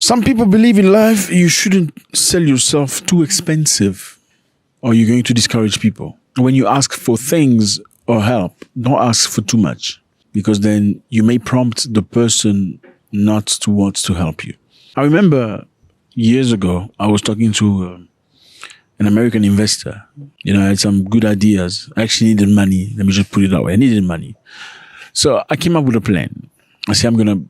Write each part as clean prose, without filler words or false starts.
Some people believe in life you shouldn't sell yourself too expensive or you're going to discourage people. When you ask for things or help, don't ask for too much because then you may prompt the person not to want to help you. I remember years ago, I was talking to an American investor. I had some good ideas. I actually needed money. Let me just put it that way. I needed money. So I came up with a plan. I said, I'm going to,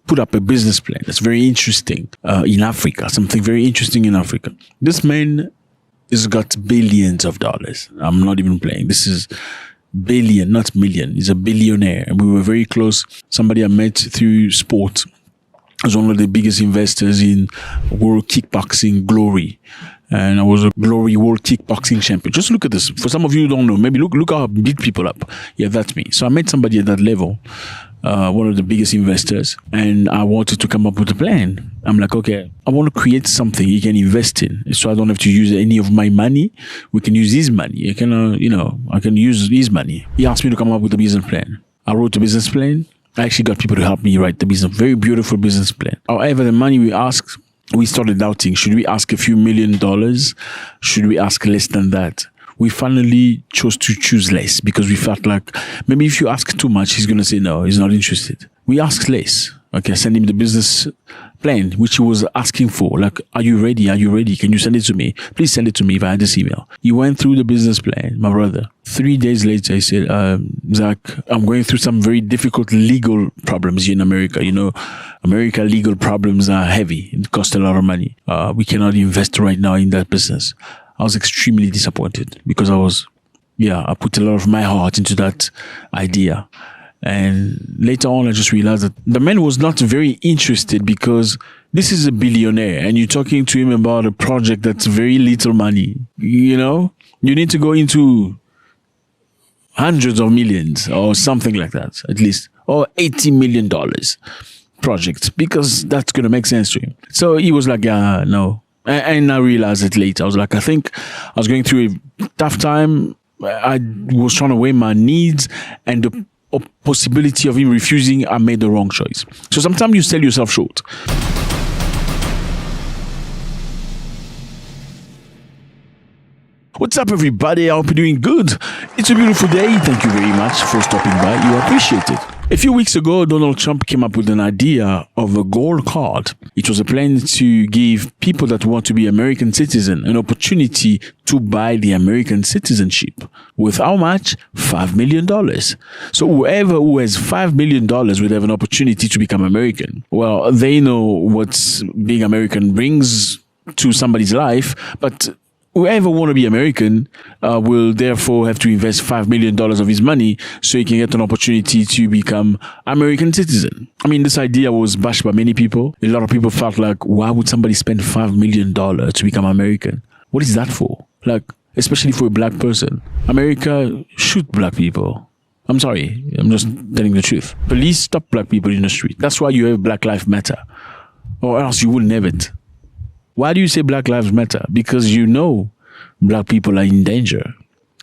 put up a business plan that's very interesting in Africa, something very interesting in Africa. This man has got billions of dollars. I'm not even playing. This is billion, not million. He's a billionaire. And we were very close. Somebody I met through sport was one of the biggest investors in world kickboxing glory. And I was a glory world kickboxing champion. Just look at this. For some of you who don't know, maybe look how I beat people up. Yeah, that's me. So I met somebody at that level, one of the biggest investors, and I wanted to come up with a plan. I'm like, okay, I want to create something he can invest in. So I don't have to use any of my money. We can use his money. I can use his money. He asked me to come up with a business plan. I wrote a business plan. I actually got people to help me write the business, very beautiful business plan. However, the money we asked, we started doubting. Should we ask a few $1 million? Should we ask less than that? We finally chose to choose less because we felt like maybe if you ask too much, he's going to say no, he's not interested. We asked less. Okay, send him the business plan, which he was asking for. Like, are you ready? Are you ready? Can you send it to me? Please send it to me via this email. He went through the business plan, my brother. 3 days later, he said, Zack, I'm going through some very difficult legal problems here in America. America legal problems are heavy. It costs a lot of money. We cannot invest right now in that business. I was extremely disappointed because I put a lot of my heart into that idea. And later on, I just realized that the man was not very interested because this is a billionaire and you're talking to him about a project that's very little money. You need to go into hundreds of millions or something like that, at least, or $80 million project because that's going to make sense to him. So he was like, no. And I realized it later. I was like, I think I was going through a tough time. I was trying to weigh my needs and the possibility of him refusing. I made the wrong choice. So sometimes you sell yourself short. What's up, everybody? I hope you're doing good. It's a beautiful day. Thank you very much for stopping by. You appreciate it. A few weeks ago, Donald Trump came up with an idea of a gold card. It was a plan to give people that want to be American citizens an opportunity to buy the American citizenship. With how much? $5 million. So whoever who has $5 million would have an opportunity to become American. Well, they know what being American brings to somebody's life, but whoever want to be American will therefore have to invest $5 million of his money so he can get an opportunity to become American citizen. I mean, this idea was bashed by many people. A lot of people felt like, why would somebody spend $5 million to become American? What is that for? Like, especially for a black person. America shoot black people. I'm sorry. I'm just telling the truth. Police stop black people in the street. That's why you have Black Lives Matter. Or else you wouldn't have it. Why do you say Black Lives Matter? Because black people are in danger.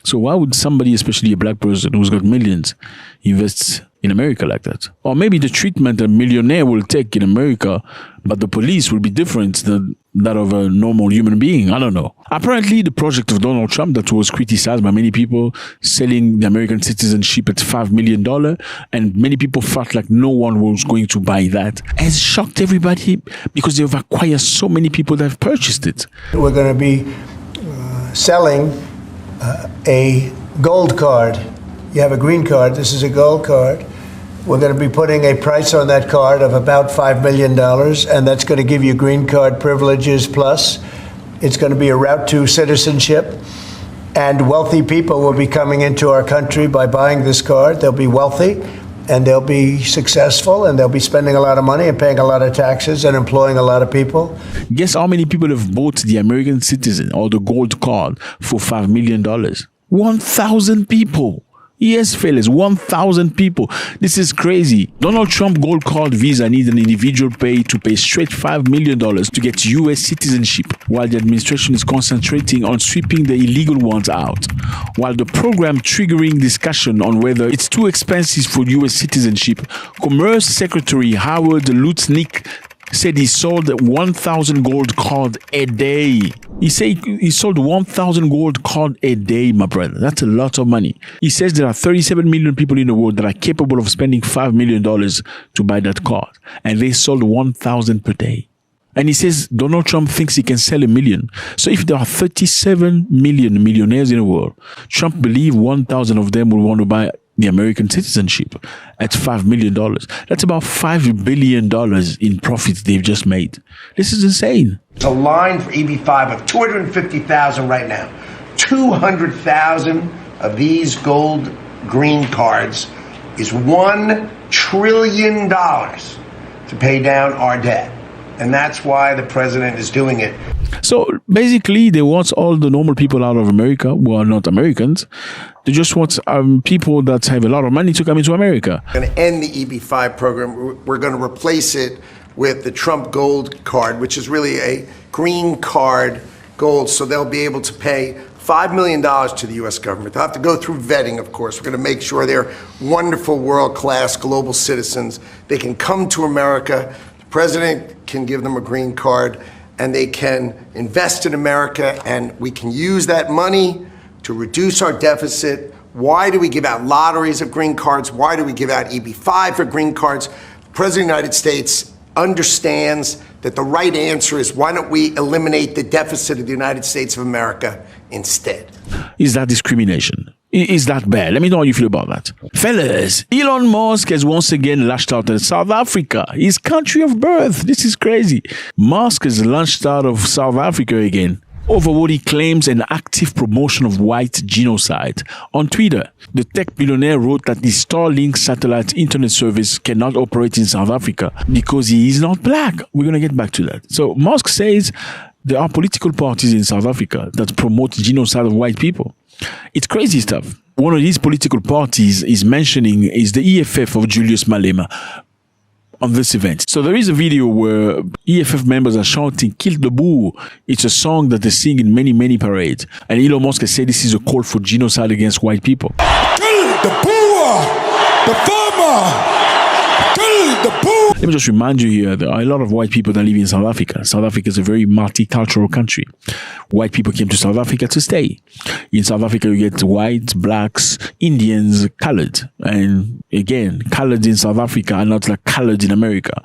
So why would somebody, especially a black person who's got millions, invest in America like that? Or maybe the treatment a millionaire will take in America, but the police will be different than that of a normal human being. I don't know. Apparently, the project of Donald Trump that was criticized by many people, selling the American citizenship at $5 million, and many people felt like no one was going to buy that, has shocked everybody because they've acquired so many people that have purchased it. We're going to be selling a gold card. You have a green card. This is a gold card. We're going to be putting a price on that card of about $5 million, and that's going to give you green card privileges plus. It's going to be a route to citizenship, and wealthy people will be coming into our country by buying this card. They'll be wealthy, and they'll be successful, and they'll be spending a lot of money and paying a lot of taxes and employing a lot of people. Guess how many people have bought the American citizen or the gold card for $5 million? 1,000 people. Yes, fellas, 1,000 people. This is crazy. Donald Trump gold card visa needs an individual to pay straight $5 million to get U.S. citizenship, while the administration is concentrating on sweeping the illegal ones out. While the program triggering discussion on whether it's too expensive for U.S. citizenship, Commerce Secretary Howard Lutnick said he sold 1,000 gold card a day. He said he sold 1,000 gold card a day, my brother. That's a lot of money. He says there are 37 million people in the world that are capable of spending $5 million to buy that card. And they sold 1,000 per day. And he says Donald Trump thinks he can sell 1 million. So if there are 37 million millionaires in the world, Trump believes 1,000 of them will want to buy the American citizenship at $5 million. That's about $5 billion in profits they've just made. This is insane. It's a line for EB5 of 250,000 right now. 200,000 of these gold green cards is $1 trillion to pay down our debt. And that's why the president is doing it. So basically, they want all the normal people out of America who are not Americans. They just want people that have a lot of money to come into America. We're going to end the EB5 program. We're going to replace it with the Trump Gold Card, which is really a green card gold. So they'll be able to pay $5 million to the U.S. government. They'll have to go through vetting, of course. We're going to make sure they're wonderful, world-class global citizens. They can come to America. The president can give them a green card, and they can invest in America, and we can use that money to reduce our deficit. Why do we give out lotteries of green cards? Why do we give out EB5 for green cards? The President of the United States understands that the right answer is, why don't we eliminate the deficit of the United States of America instead? Is that discrimination? Is that bad? Let me know how you feel about that. Fellas, Elon Musk has once again lashed out at South Africa, his country of birth. This is crazy. Musk has launched out of South Africa again over what he claims an active promotion of white genocide. On Twitter, the tech billionaire wrote that the Starlink satellite internet service cannot operate in South Africa because he is not black. We're going to get back to that. So Musk says there are political parties in South Africa that promote genocide of white people. It's crazy stuff. One of these political parties is the EFF of Julius Malema on this event. So there is a video where EFF members are shouting, "Kill the Boer." It's a song that they sing in many, many parades. And Elon Musk has said this is a call for genocide against white people. Kill the Boer! The farmer! Kill the Boer! Let me just remind you here, there are a lot of white people that live in South Africa. South Africa is a very multicultural country. White people came to South Africa to stay. In South Africa, you get whites, blacks, Indians, colored. And again, colored in South Africa are not like colored in America.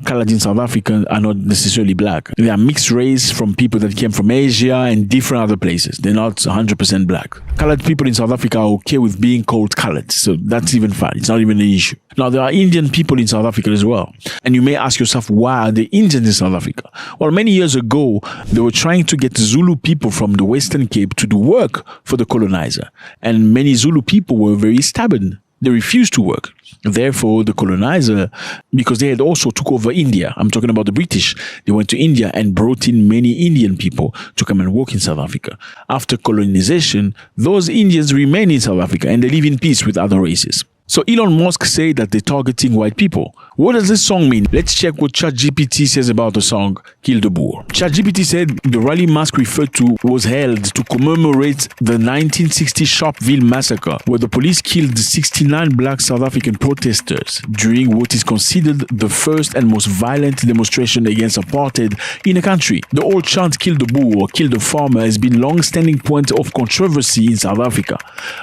Colored in South Africa are not necessarily black. They are mixed race from people that came from Asia and different other places. They're not 100% black. Colored people in South Africa are okay with being called colored. So that's even fine. It's not even an issue. Now, there are Indian people in South Africa as well. And you may ask yourself, why are the Indians in South Africa? Well, many years ago, they were trying to get Zulu people from the Western Cape to do work for the colonizer. And many Zulu people were very stubborn. They refused to work. Therefore, the colonizer, because they had also took over India, I'm talking about the British, they went to India and brought in many Indian people to come and work in South Africa. After colonization, those Indians remain in South Africa and they live in peace with other races. So Elon Musk said that they're targeting white people. What does this song mean? Let's check what ChatGPT says about the song Kill the Boer. ChatGPT said the rally Musk referred to was held to commemorate the 1960 Sharpeville massacre, where the police killed 69 black South African protesters during what is considered the first and most violent demonstration against apartheid in the country. The old chant Kill the Boer or Kill the Farmer has been a long-standing point of controversy in South Africa.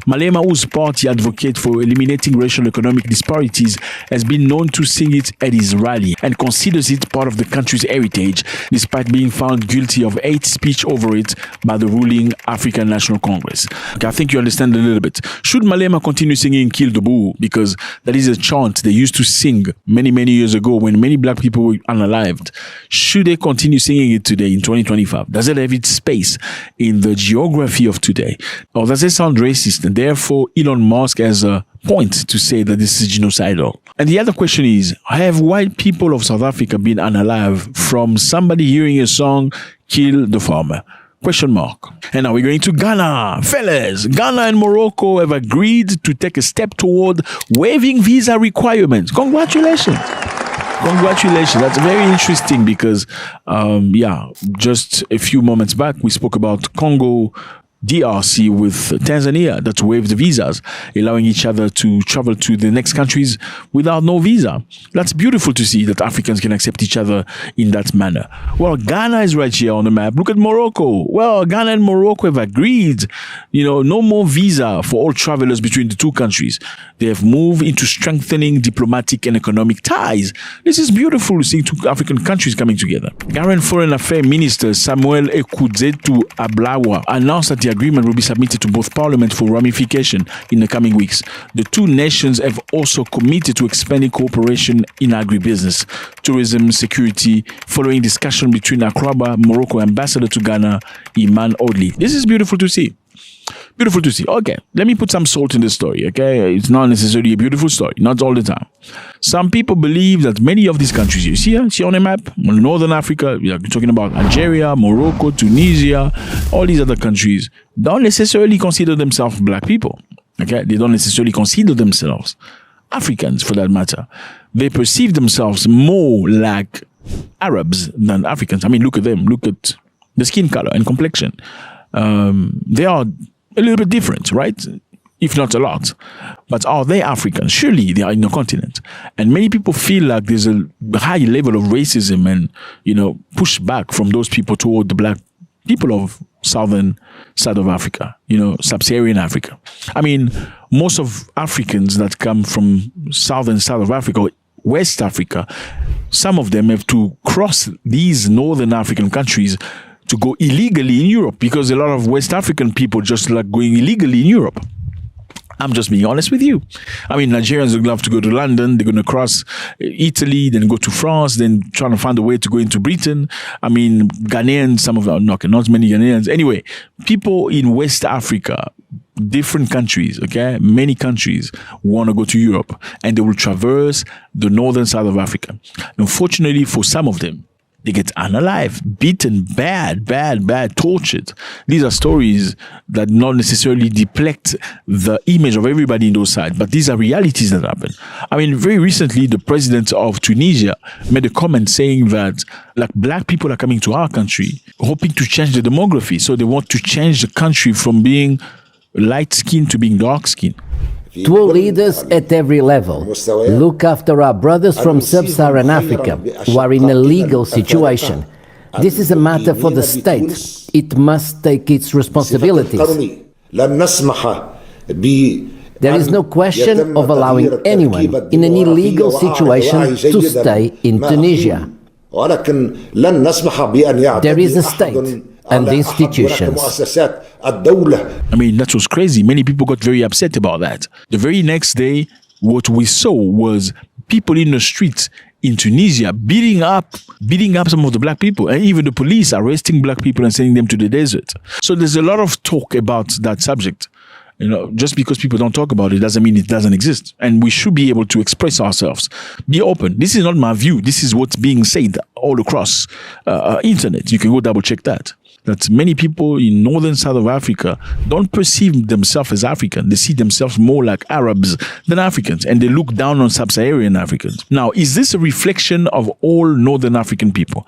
Malema, whose party advocates for eliminating racial economic disparities, has been known to sing it at his rally and considers it part of the country's heritage, despite being found guilty of hate speech over it by the ruling African National Congress. Okay, I think you understand a little bit. Should Malema continue singing Kill the Boer? Because that is a chant they used to sing many, many years ago when many black people were unalived. Should they continue singing it today in 2025? Does it have its space in the geography of today? Or does it sound racist? And therefore, Elon Musk has a point to say that this is genocidal. And the other question is, have white people of South Africa been unalive from somebody hearing a song, Kill the Farmer? Question mark. And now we're going to Ghana. Fellas, Ghana and Morocco have agreed to take a step toward waiving visa requirements. Congratulations. Congratulations. That's very interesting because, just a few moments back, we spoke about Congo DRC with Tanzania that waived the visas, allowing each other to travel to the next countries without no visa. That's beautiful to see that Africans can accept each other in that manner. Well, Ghana is right here on the map. Look at Morocco. Well, Ghana and Morocco have agreed, no more visa for all travelers between the two countries. They have moved into strengthening diplomatic and economic ties. This is beautiful to see two African countries coming together. Ghanaian Foreign Affairs Minister Samuel Ekudzetu Ablawa announced that the agreement will be submitted to both parliament for ramification in the coming weeks. The two nations have also committed to expanding cooperation in agribusiness, tourism, security, following discussion between Akraba, Morocco ambassador to Ghana, Iman Odli. This is beautiful to see. Beautiful to see. Okay, let me put some salt in this story, okay? It's not necessarily a beautiful story, not all the time. Some people believe that many of these countries you see on the map, Northern Africa, we are talking about Algeria, Morocco, Tunisia, all these other countries, don't necessarily consider themselves black people, okay? They don't necessarily consider themselves Africans, for that matter. They perceive themselves more like Arabs than Africans. I mean, look at them. Look at the skin color and complexion. They are a little bit different, right? If not a lot. But are they Africans? Surely they are in the continent. And many people feel like there's a high level of racism and, pushback from those people toward the black people of southern side of Africa, sub-Saharan Africa. I mean, most of Africans that come from southern side of Africa or West Africa, some of them have to cross these northern African countries to go illegally in Europe, because a lot of West African people just like going illegally in Europe. I'm just being honest with you. I mean, Nigerians would love to go to London. They're going to cross Italy, then go to France, then trying to find a way to go into Britain. I mean, Ghanaians, some of them, not many Ghanaians. Anyway, people in West Africa, different countries, okay, many countries want to go to Europe, and they will traverse the northern side of Africa. Unfortunately, for some of them, they get unalive, beaten, bad, tortured. These are stories that not necessarily depict the image of everybody in those sides, but these are realities that happen. I mean, very recently, the president of Tunisia made a comment saying that black people are coming to our country, hoping to change the demography. So they want to change the country from being light-skinned to being dark-skinned. To all leaders at every level, look after our brothers from sub-Saharan Africa who are in a legal situation. This is a matter for the state. It must take its responsibilities. There is no question of allowing anyone in an illegal situation to stay in Tunisia. There is a state and institutions. I mean, that was crazy. Many people got very upset about that. The very next day, what we saw was people in the streets in Tunisia beating up some of the black people, and even the police arresting black people and sending them to the desert. So there's a lot of talk about that subject. Just because people don't talk about it doesn't mean it doesn't exist. And we should be able to express ourselves. Be open. This is not my view. This is what's being said all across internet. You can go double check that. That many people in northern side of Africa don't perceive themselves as African. They see themselves more like Arabs than Africans, and they look down on sub-Saharan Africans. Now, is this a reflection of all northern African people?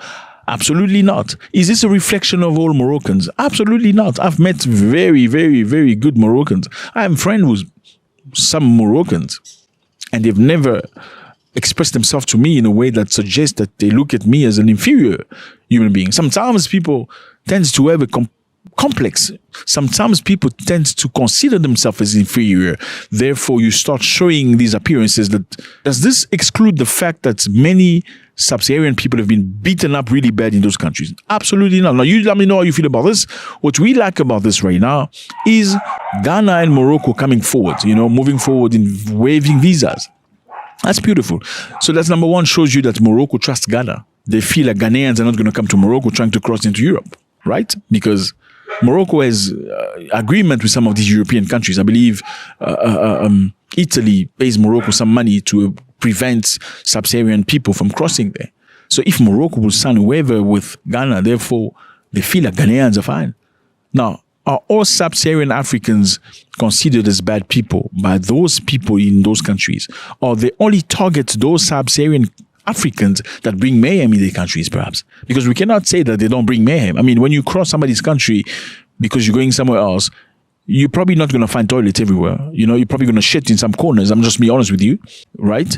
Absolutely not. Is this a reflection of all Moroccans? Absolutely not. I've met very, very, very good Moroccans. I am friends with some Moroccans, and they've never expressed themselves to me in a way that suggests that they look at me as an inferior human being. Sometimes people tend to have a complex. Sometimes people tend to consider themselves as inferior. Therefore, you start showing these appearances. Does this exclude the fact that many sub-Saharan people have been beaten up really bad in those countries? Absolutely not. Now, you let me know how you feel about this. What we like about this right now is Ghana and Morocco coming forward, moving forward in waiving visas. That's beautiful. So that's number one, shows you that Morocco trusts Ghana. They feel like Ghanaians are not going to come to Morocco trying to cross into Europe, right? Because Morocco has agreement with some of these European countries. I believe Italy pays Morocco some money to prevent sub-Saharan people from crossing there. So if Morocco will sign a waiver with Ghana, therefore they feel like Ghanaians are fine. Now, are all sub-Saharan Africans considered as bad people by those people in those countries? Or they only target those sub-Saharan Africans that bring mayhem in their countries, perhaps? Because we cannot say that they don't bring mayhem. I mean, when you cross somebody's country, because you're going somewhere else, you're probably not going to find toilets everywhere. You're probably going to shit in some corners. I'm just being honest with you, right?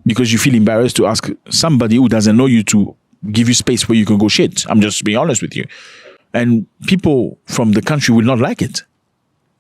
Because you feel embarrassed to ask somebody who doesn't know you to give you space where you can go shit. I'm just being honest with you. And people from the country will not like it.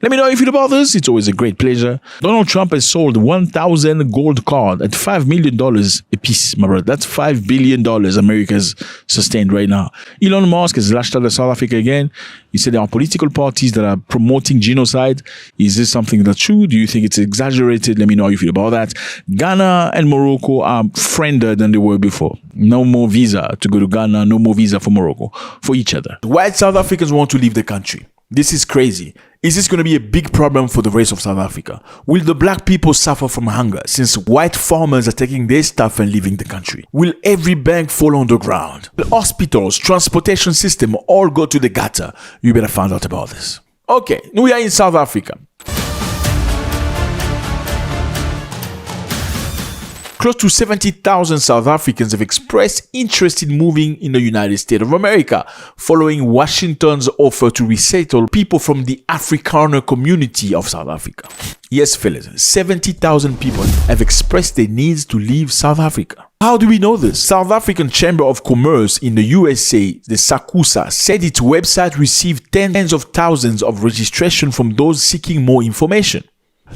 Let me know how you feel about this. It's always a great pleasure. Donald Trump has sold 1,000 gold cards at $5 million a piece, my brother. That's $5 billion America's sustained right now. Elon Musk has lashed out at South Africa again. He said there are political parties that are promoting genocide. Is this something that's true? Do you think it's exaggerated? Let me know how you feel about that. Ghana and Morocco are friendlier than they were before. No more visa to go to Ghana. No more visa for Morocco, for each other. White South Africans want to leave the country. This is crazy. Is this going to be a big problem for the rest of South Africa? Will the black people suffer from hunger since white farmers are taking their stuff and leaving the country? Will every bank fall on the ground? The hospitals, transportation system all go to the gutter? You better find out about this. Okay, we are in South Africa. Close to 70,000 South Africans have expressed interest in moving in the United States of America following Washington's offer to resettle people from the Afrikaner community of South Africa. Yes, fellas, 70,000 people have expressed their needs to leave South Africa. How do we know this? South African Chamber of Commerce in the USA, the SACUSA, said its website received tens of thousands of registrations from those seeking more information.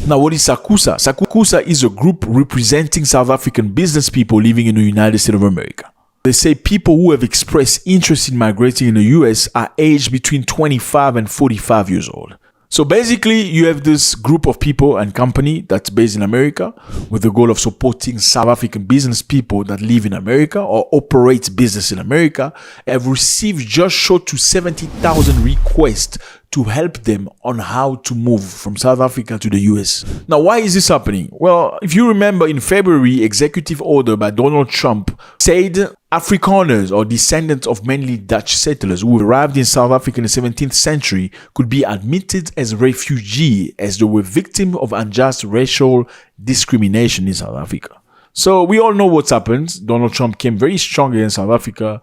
Now, what is SACUSA? SACUSA is a group representing South African business people living in the United States of America. They say people who have expressed interest in migrating in the US are aged between 25 and 45 years old. So basically, you have this group of people and company that's based in America with the goal of supporting South African business people that live in America or operate business in America, have received just short to 70,000 requests to help them on how to move from South Africa to the US. Now, why is this happening? Well, if you remember in February, executive order by Donald Trump said Afrikaners or descendants of mainly Dutch settlers who arrived in South Africa in the 17th century could be admitted as refugees as they were victims of unjust racial discrimination in South Africa. So we all know what's happened. Donald Trump came very strong against South Africa,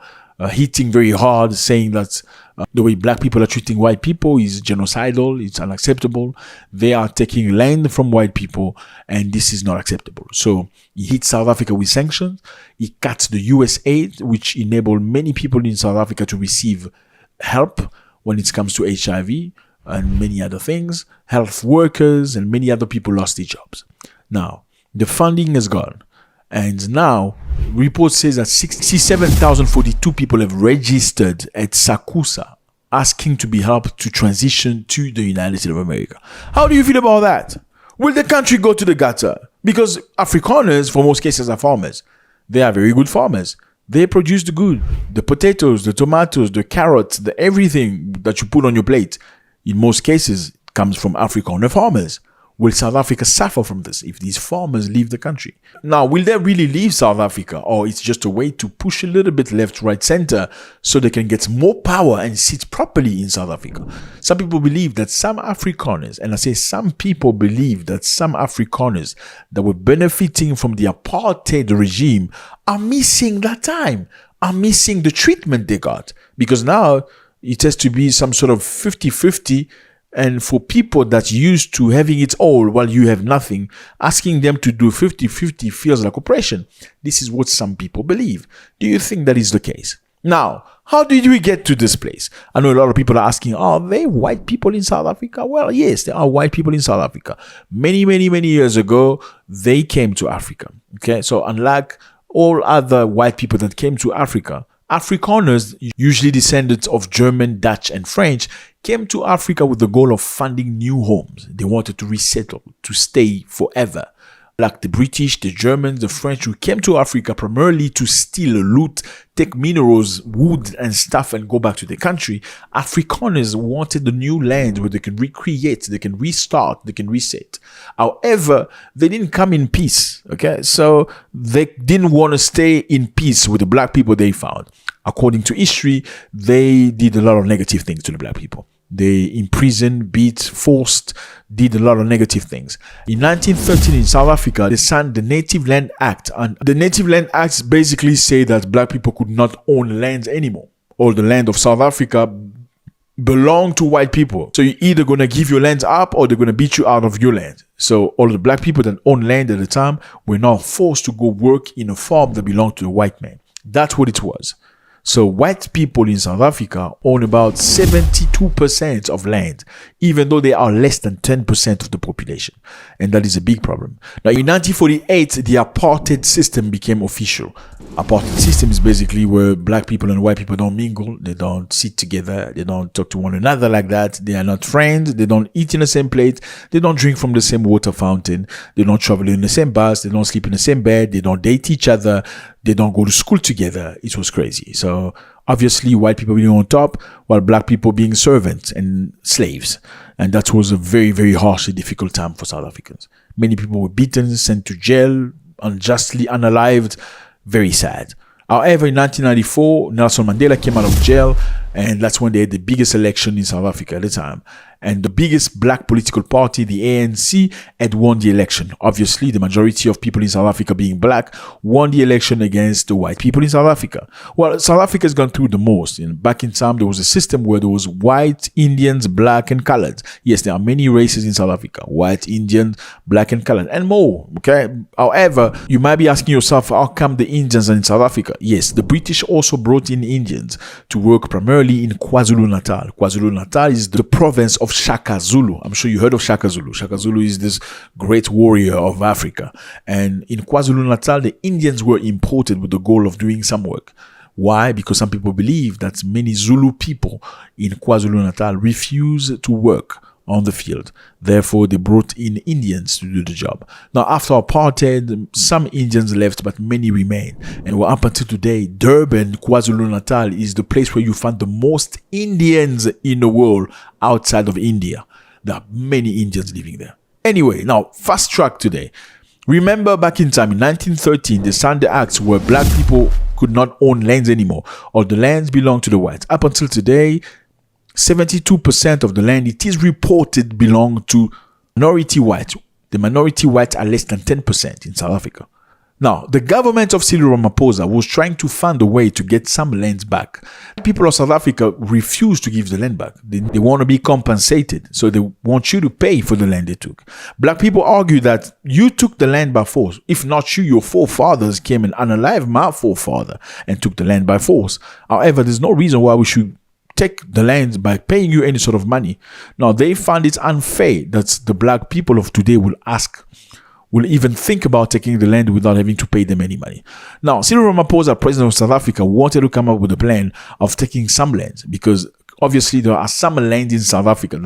hitting very hard, saying that the way black people are treating white people is genocidal, it's unacceptable. They are taking land from white people, and this is not acceptable. So he hit South Africa with sanctions. He cut the US aid, which enabled many people in South Africa to receive help when it comes to HIV and many other things. Health workers and many other people lost their jobs. Now, the funding is gone. And now, report says that 67,042 people have registered at SACUSA asking to be helped to transition to the United States of America. How do you feel about that? Will the country go to the gutter? Because Afrikaners, for most cases, are farmers. They are very good farmers. They produce the good. The potatoes, the tomatoes, the carrots, the everything that you put on your plate, in most cases, comes from Afrikaner farmers. Will South Africa suffer from this if these farmers leave the country? Now, will they really leave South Africa, or it's just a way to push a little bit left, right, center so they can get more power and sit properly in South Africa? Some people believe that some Afrikaners, and I say some people believe that some Afrikaners that were benefiting from the apartheid regime are missing that time, are missing the treatment they got. Because now it has to be some sort of 50-50. And for people that used to having it all while you have nothing, asking them to do 50-50 feels like oppression. This is what some people believe. Do you think that is the case? Now, how did we get to this place? I know a lot of people are asking, are there white people in South Africa? Well, yes, there are white people in South Africa. Many years ago, they came to Africa. Okay, so unlike all other white people that came to Africa, Afrikaners, usually descendants of German, Dutch, and French, came to Africa with the goal of finding new homes. They wanted to resettle, to stay forever. Like the British, the Germans, the French, who came to Africa primarily to steal, loot, take minerals, wood, and stuff and go back to their country. Afrikaners wanted the new land where they can recreate, they can restart, they can reset. However, they didn't come in peace. Okay, so they didn't want to stay in peace with the black people they found. According to history, they did a lot of negative things to the black people. They imprisoned, beat, forced, did a lot of negative things. In 1913 in South Africa, they signed the Native Land Act. And the Native Land Act basically say that black people could not own lands anymore. All the land of South Africa belong to white people. So you're either going to give your land up or they're going to beat you out of your land. So all the black people that owned land at the time were now forced to go work in a farm that belonged to the white man. That's what it was. So white people in South Africa own about 72% of land, even though they are less than 10% of the population. And that is a big problem. Now, in 1948, the apartheid system became official. Apartheid system is basically where black people and white people don't mingle. They don't sit together. They don't talk to one another like that. They are not friends. They don't eat in the same plate. They don't drink from the same water fountain. They don't travel in the same bus. They don't sleep in the same bed. They don't date each other. They don't go to school together. It was crazy. So obviously white people being on top while black people being servants and slaves. And that was a very, very harsh and difficult time for South Africans. Many people were beaten, sent to jail, unjustly unalived. Very sad. However, in 1994, Nelson Mandela came out of jail, and that's when they had the biggest election in South Africa at the time. And the biggest black political party, the ANC, had won the election. Obviously, the majority of people in South Africa being black won the election against the white people in South Africa. Well, South Africa has gone through the most. Back in time, there was a system where there was white, Indians, black, and colored. Yes, there are many races in South Africa. White, Indian, black, and colored, and more. Okay. However, you might be asking yourself, how come the Indians are in South Africa? Yes, the British also brought in Indians to work primarily in KwaZulu-Natal. KwaZulu-Natal is the province of Shaka Zulu. I'm sure you heard of Shaka Zulu. Shaka Zulu is this great warrior of Africa. And in KwaZulu-Natal, the Indians were imported with the goal of doing some work. Why? Because some people believe that many Zulu people in KwaZulu-Natal refuse to work on the field. Therefore, they brought in Indians to do the job. Now, after apartheid, some Indians left, but many remain. And up until today, Durban, KwaZulu-Natal is the place where you find the most Indians in the world outside of India. There are many Indians living there. Anyway, now, fast track today. Remember back in time, in 1913, they signed the acts where black people could not own lands anymore, or the lands belonged to the whites. Up until today, 72% of the land, it is reported, belong to minority whites. The minority whites are less than 10% in South Africa. Now, the government of Cyril Ramaphosa was trying to find a way to get some lands back. People of South Africa refuse to give the land back. They want to be compensated, so they want you to pay for the land they took. Black people argue that you took the land by force. If not you, your forefathers came and unalived my forefather and took the land by force. However, there's no reason why we should take the land by paying you any sort of money. Now, they find it unfair that the black people of today will even think about taking the land without having to pay them any money. Now, Cyril Ramaphosa, president of South Africa, wanted to come up with a plan of taking some lands because obviously there are some lands in South Africa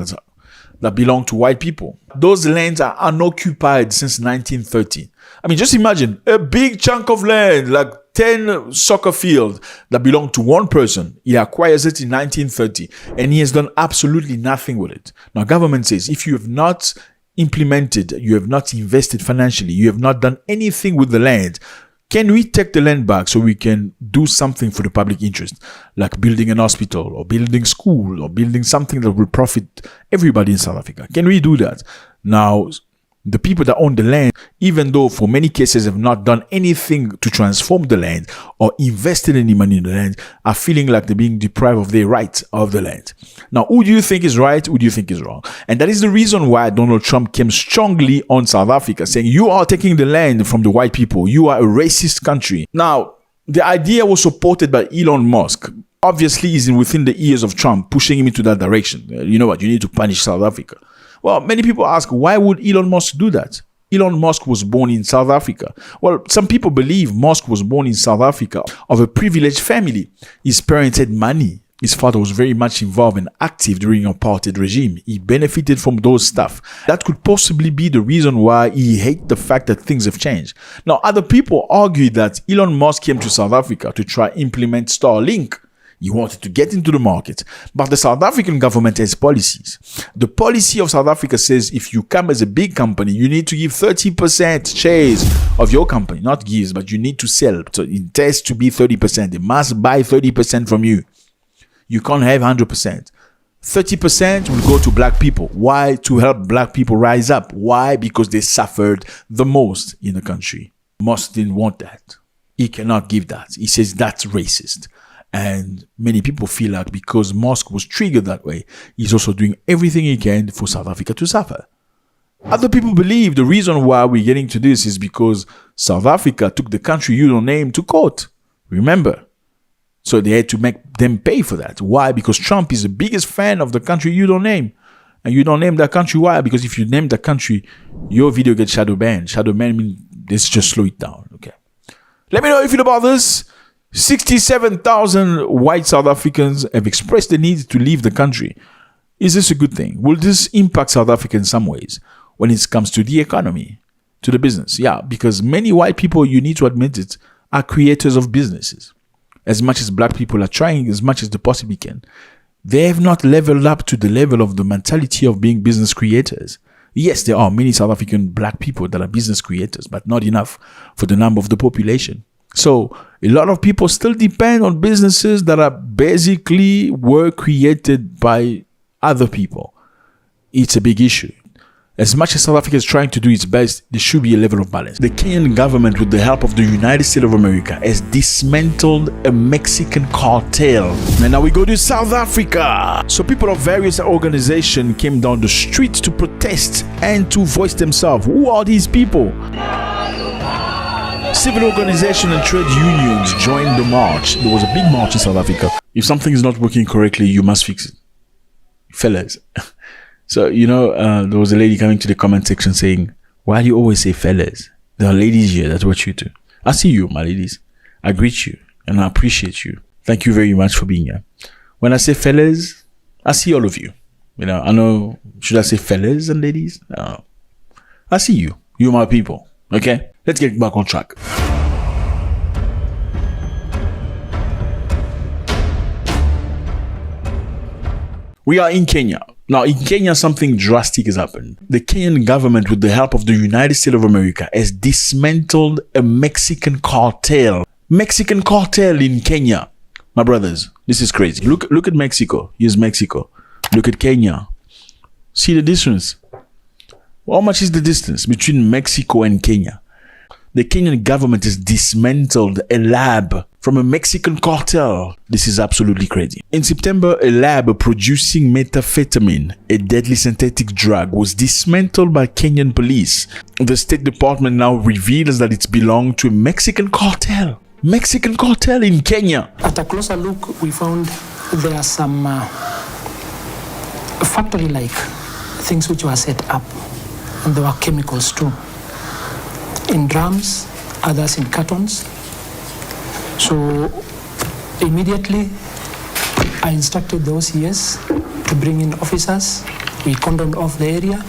that belong to white people. Those lands are unoccupied since 1913. I mean, just imagine a big chunk of land, like 10 soccer fields that belong to one person. He acquires it in 1930 and he has done absolutely nothing with it. Now, government says if you have not implemented, you have not invested financially, you have not done anything with the land, can we take the land back so we can do something for the public interest, like building an hospital or building school or building something that will profit everybody in South Africa? Can we do that? Now, the people that own the land, even though for many cases have not done anything to transform the land or invested any money in the land, are feeling like they're being deprived of their rights of the land. Now, who do you think is right? Who do you think is wrong? And that is the reason why Donald Trump came strongly on South Africa, saying, you are taking the land from the white people. You are a racist country. Now, the idea was supported by Elon Musk. Obviously, he's within the ears of Trump, pushing him into that direction. You know what? You need to punish South Africa. Well, many people ask, why would Elon Musk do that? Elon Musk was born in South Africa. Well, some people believe Musk was born in South Africa of a privileged family. His parents had money. His father was very much involved and active during the apartheid regime. He benefited from those stuff. That could possibly be the reason why he hates the fact that things have changed. Now, other people argue that Elon Musk came to South Africa to try implement Starlink. He wanted to get into the market, but the South African government has policies. The policy of South Africa says if you come as a big company, you need to give 30% shares of your company, not gives, but you need to sell. So it has to be 30%. They must buy 30% from you. You can't have 100%. 30% will go to black people. Why? To help black people rise up. Why? Because they suffered the most in the country. Musk didn't want that. He cannot give that. He says that's racist. And many people feel like because Moscow was triggered that way, he's also doing everything he can for South Africa to suffer. Other people believe the reason why we're getting to this is because South Africa took the country you don't name to court. Remember? So they had to make them pay for that. Why? Because Trump is the biggest fan of the country you don't name. And you don't name that country. Why? Because if you name that country, your video gets shadow banned. Shadow banned means let's just slow it down. Okay. Let me know how you feel about this. 67,000 white South Africans have expressed the need to leave the country. Is this a good thing? Will this impact South Africa in some ways when it comes to the economy, to the business? Yeah, because many white people, you need to admit it, are creators of businesses. As much as black people are trying as much as they possibly can, they have not leveled up to the level of the mentality of being business creators. Yes, there are many South African black people that are business creators, but not enough for the number of the population. So a lot of people still depend on businesses that are basically were created by other people. It's a big issue. As much as South Africa is trying to do its best, there should be a level of balance. The Kenyan government, with the help of the United States of America, has dismantled a Mexican cartel. And now we go to South Africa. So people of various organizations came down the street to protest and to voice themselves. Who are these people? Civil organizations and trade unions joined the march. There was a big march in South Africa. If something is not working correctly, you must fix it. Fellas. So, there was a lady coming to the comment section saying, why do you always say fellas? There are ladies here, that's what you do. I see you, my ladies. I greet you and I appreciate you. Thank you very much for being here. When I say fellas, I see all of you. I know, should I say fellas and ladies? No. I see you. You're my people. Okay? Let's get back on track. We are in Kenya. Now, in Kenya, something drastic has happened. The Kenyan government, with the help of the United States of America, has dismantled a Mexican cartel. Mexican cartel in Kenya. My brothers, this is crazy. Look at Mexico. Here's Mexico. Look at Kenya. See the distance? How much is the distance between Mexico and Kenya? The Kenyan government has dismantled a lab from a Mexican cartel. This is absolutely crazy. In September, a lab producing methamphetamine, a deadly synthetic drug, was dismantled by Kenyan police. The State Department now reveals that it belonged to a Mexican cartel. Mexican cartel in Kenya. At a closer look, we found there are some factory-like things which were set up, and there were chemicals too. In drums, others in cartons. So immediately I instructed the OCS to bring in officers. We cordoned off the area.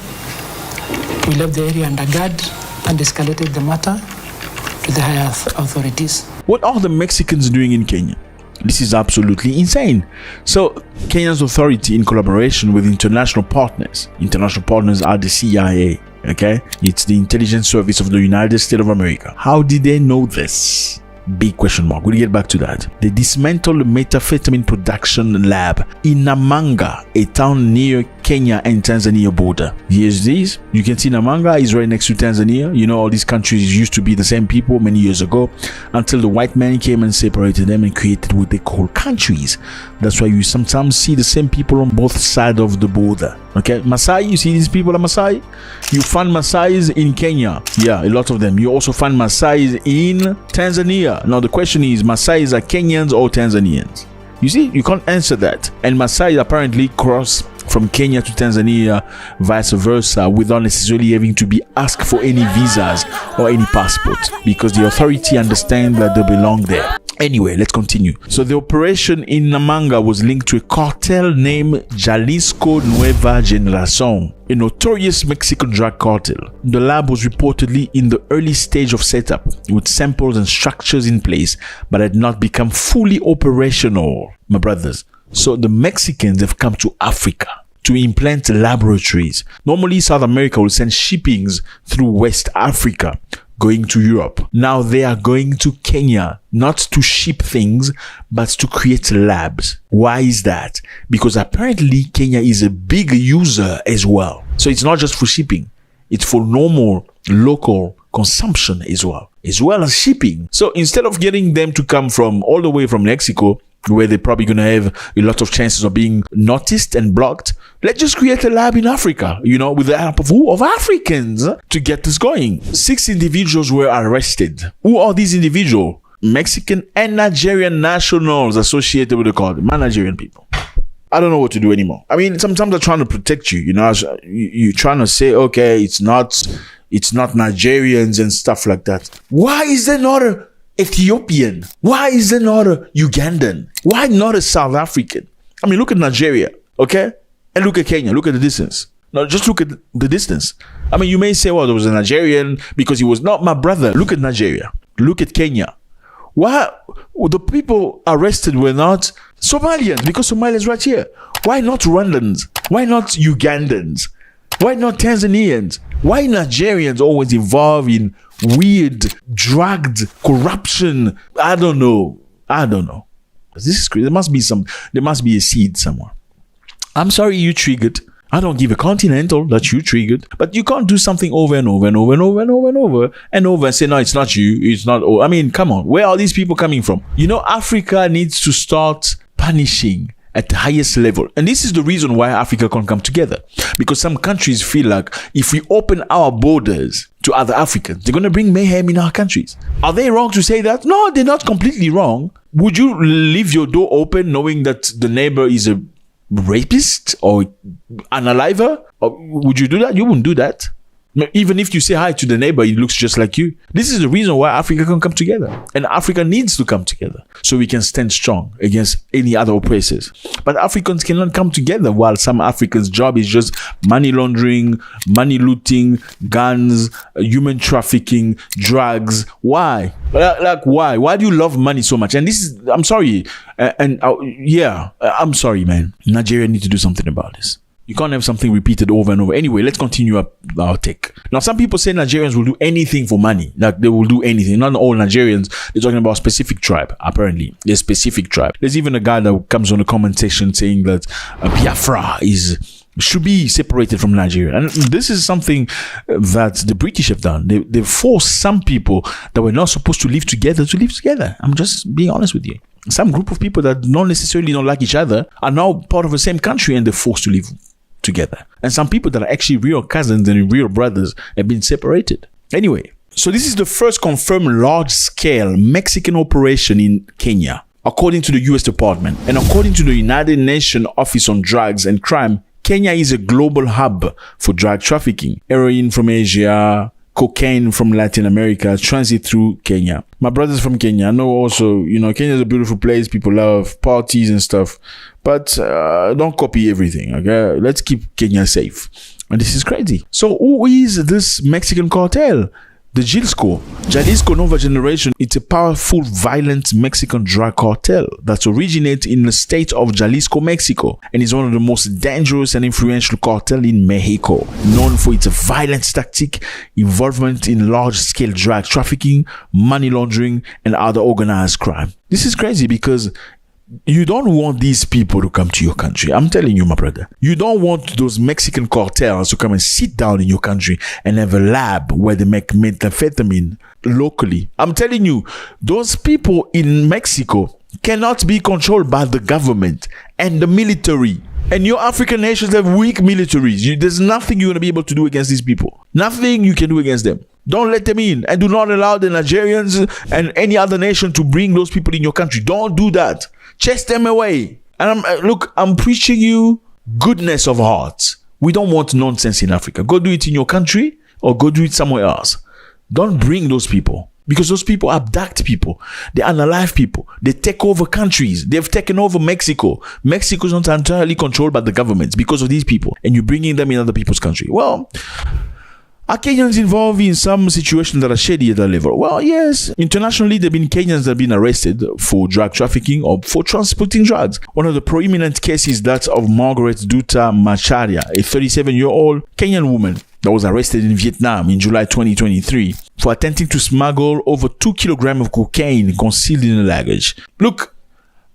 We left the area under guard and escalated the matter to the higher authorities. What are the Mexicans doing in Kenya? This is absolutely insane. So Kenya's authority, in collaboration with international partners are the CIA. Okay, it's the intelligence service of the United States of America. How did they know this? Big question mark. We'll get back to that. They dismantled a methamphetamine production lab in Namanga, a town near Kenya and Tanzania border. Here's this. You can see Namanga is right next to Tanzania. All these countries used to be the same people many years ago, until the white man came and separated them and created what they call countries. That's why you sometimes see the same people on both sides of the border. Okay, Masai, you see these people are Masai? You find Masais in Kenya. Yeah, a lot of them. You also find Masais in Tanzania. Now the question is, Masais are Kenyans or Tanzanians? You see, you can't answer that. And Masai apparently cross from Kenya to Tanzania, vice versa, without necessarily having to be asked for any visas or any passport, because the authority understands that they belong there. Anyway, let's continue. So the operation in Namanga was linked to a cartel named Jalisco Nueva Generación, a notorious Mexican drug cartel. The lab was reportedly in the early stage of setup, with samples and structures in place, but had not become fully operational, my brothers. So the Mexicans have come to Africa to implant laboratories. Normally, South America will send shippings through West Africa, going to Europe. Now they are going to Kenya, not to ship things, but to create labs. Why is that? Because apparently Kenya is a big user as well. So it's not just for shipping. It's for normal local consumption as well as shipping. So instead of getting them to come from all the way from Mexico, where they're probably going to have a lot of chances of being noticed and blocked. Let's just create a lab in Africa, with the help of who? Of Africans to get this going. 6 individuals were arrested. Who are these individuals? Mexican and Nigerian nationals associated with the cult. Nigerian people. I don't know what to do anymore. I mean, sometimes they're trying to protect you. You're trying to say, okay, it's not Nigerians and stuff like that. Why is there not a Ethiopian? Why is there not a Ugandan? Why not a South African? I mean, look at Nigeria, okay? And look at Kenya. Look at the distance. No, just look at the distance. I mean, you may say, well, there was a Nigerian because he was not my brother. Look at Nigeria. Look at Kenya. Why the people arrested were not Somalians? Because Somalia's right here. Why not Rwandans? Why not Ugandans? Why not Tanzanians? Why Nigerians always involved in weird, drugged corruption? I don't know. This is crazy. There must be a seed somewhere. I'm sorry you triggered. I don't give a continental that you triggered, but you can't do something over and over and over and over and over and over and over and say, no, it's not you. It's not. I mean, come on. Where are these people coming from? Africa needs to start punishing at the highest level. And this is the reason why Africa can't come together. Because some countries feel like if we open our borders to other Africans, they're going to bring mayhem in our countries. Are they wrong to say that? No, they're not completely wrong. Would you leave your door open knowing that the neighbor is a rapist or unaliver? Or would you do that? You wouldn't do that. Even if you say hi to the neighbor, he looks just like you. This is the reason why Africa can come together. And Africa needs to come together so we can stand strong against any other oppressors. But Africans cannot come together while some Africans' job is just money laundering, money looting, guns, human trafficking, drugs. Why? Why? Why do you love money so much? And this is, I'm sorry. I'm sorry, man. Nigeria needs to do something about this. You can't have something repeated over and over. Anyway, let's continue our take. Now, some people say Nigerians will do anything for money. Like they will do anything. Not all Nigerians. They're talking about a specific tribe, apparently. A specific tribe. There's even a guy that comes on the comment section saying that Biafra should be separated from Nigeria. And this is something that the British have done. They forced some people that were not supposed to live together to live together. I'm just being honest with you. Some group of people that not necessarily don't like each other are now part of the same country and they're forced to live together. And some people that are actually real cousins and real brothers have been separated. Anyway, so this is the first confirmed large-scale Mexican operation in Kenya, according to the U.S. Department. And according to the United Nations Office on Drugs and Crime, Kenya is a global hub for drug trafficking. Heroin from Asia, cocaine from Latin America transit through Kenya. My brother's from Kenya. I know also, Kenya is a beautiful place. People love parties and stuff. But don't copy everything, okay? Let's keep Kenya safe. And this is crazy. So who is this Mexican cartel? The Jalisco Nova Generation, it's a powerful, violent Mexican drug cartel that originates in the state of Jalisco, Mexico, and is one of the most dangerous and influential cartel in Mexico, known for its violent tactic, involvement in large-scale drug trafficking, money laundering, and other organized crime. This is crazy because you don't want these people to come to your country. I'm telling you, my brother. You don't want those Mexican cartels to come and sit down in your country and have a lab where they make methamphetamine locally. I'm telling you, those people in Mexico cannot be controlled by the government and the military. And your African nations have weak militaries. There's nothing you're going to be able to do against these people. Nothing you can do against them. Don't let them in. And do not allow the Nigerians and any other nation to bring those people in your country. Don't do that. Chase them away. And I'm preaching you goodness of heart. We don't want nonsense in Africa. Go do it in your country or go do it somewhere else. Don't bring those people. Because those people abduct people. They unalive people. They take over countries. They've taken over Mexico. Mexico is not entirely controlled by the government because of these people. And you're bringing them in other people's country. Well, are Kenyans involved in some situations that are shady at that level? Well, yes. Internationally, there have been Kenyans that have been arrested for drug trafficking or for transporting drugs. One of the prominent cases is that of Margaret Duta Macharia, a 37-year-old Kenyan woman that was arrested in Vietnam in July 2023 for attempting to smuggle over 2 kilograms of cocaine concealed in her luggage. Look,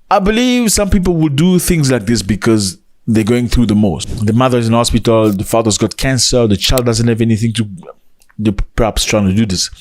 I believe some people would do things like this because they're going through the most. The mother is in hospital, the father's got cancer, the child doesn't have anything to... They're perhaps trying to do this.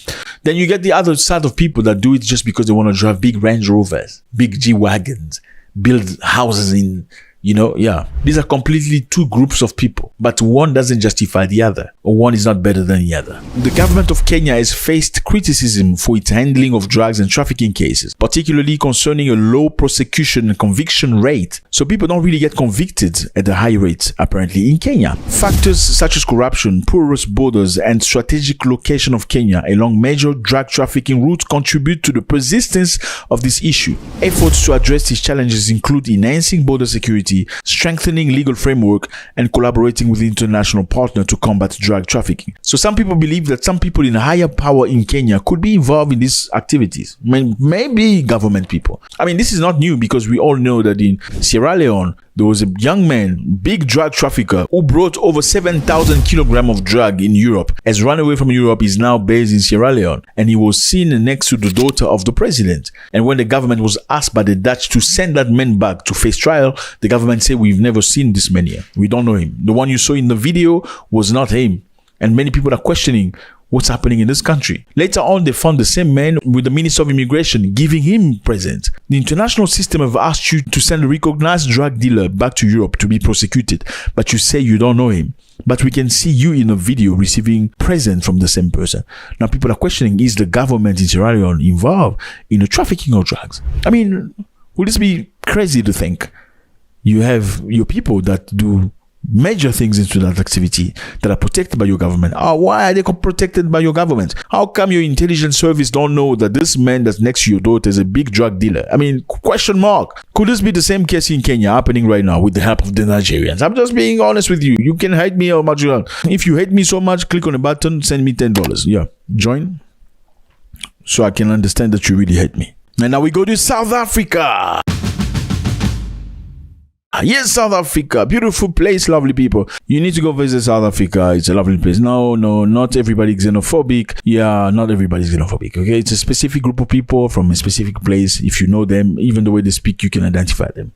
Then you get the other side of people that do it just because they want to drive big Range Rovers, big G-Wagons, build houses in, these are completely two groups of people, but one doesn't justify the other, or one is not better than the other. The government of Kenya has faced criticism for its handling of drugs and trafficking cases, particularly concerning a low prosecution and conviction rate. So people don't really get convicted at a high rate, apparently, in Kenya. Factors such as corruption, porous borders, and strategic location of Kenya along major drug trafficking routes contribute to the persistence of this issue. Efforts to address these challenges include enhancing border security, strengthening legal framework, and collaborating with international partners to combat drug trafficking. So some people believe that some people in higher power in Kenya could be involved in these activities. Maybe government people. This is not new, because we all know that in Sierra Leone, there was a young man, big drug trafficker, who brought over 7,000 kilograms of drug in Europe. Has run away from Europe, is now based in Sierra Leone. And he was seen next to the daughter of the president. And when the government was asked by the Dutch to send that man back to face trial, the government said, we've never seen this man here. We don't know him. The one you saw in the video was not him. And many people are questioning what's happening in this country. Later on, they found the same man with the Minister of Immigration, giving him presents. The international system have asked you to send a recognized drug dealer back to Europe to be prosecuted, but you say you don't know him. But we can see you in a video receiving present from the same person. Now people are questioning, is the government in Sierra Leone involved in the trafficking of drugs? Would this be crazy to think you have your people that do major things into that activity that are protected by your government? Why are they protected by your government? How come your intelligence service don't know that this man that's next to your daughter is a big drug dealer? Question mark. Could this be the same case in Kenya happening right now with the help of the Nigerians? I'm just being honest with you. You can hate me how much you want. If you hate me so much, click on the button, send me $10. Yeah, join, so I can understand that you really hate me. And now we go to South Africa. Yes, South Africa, beautiful place, lovely people. You need to go visit South Africa. It's a lovely place. No, not everybody xenophobic. Yeah, not everybody's xenophobic. Okay, it's a specific group of people from a specific place. If you know them, even the way they speak, you can identify them.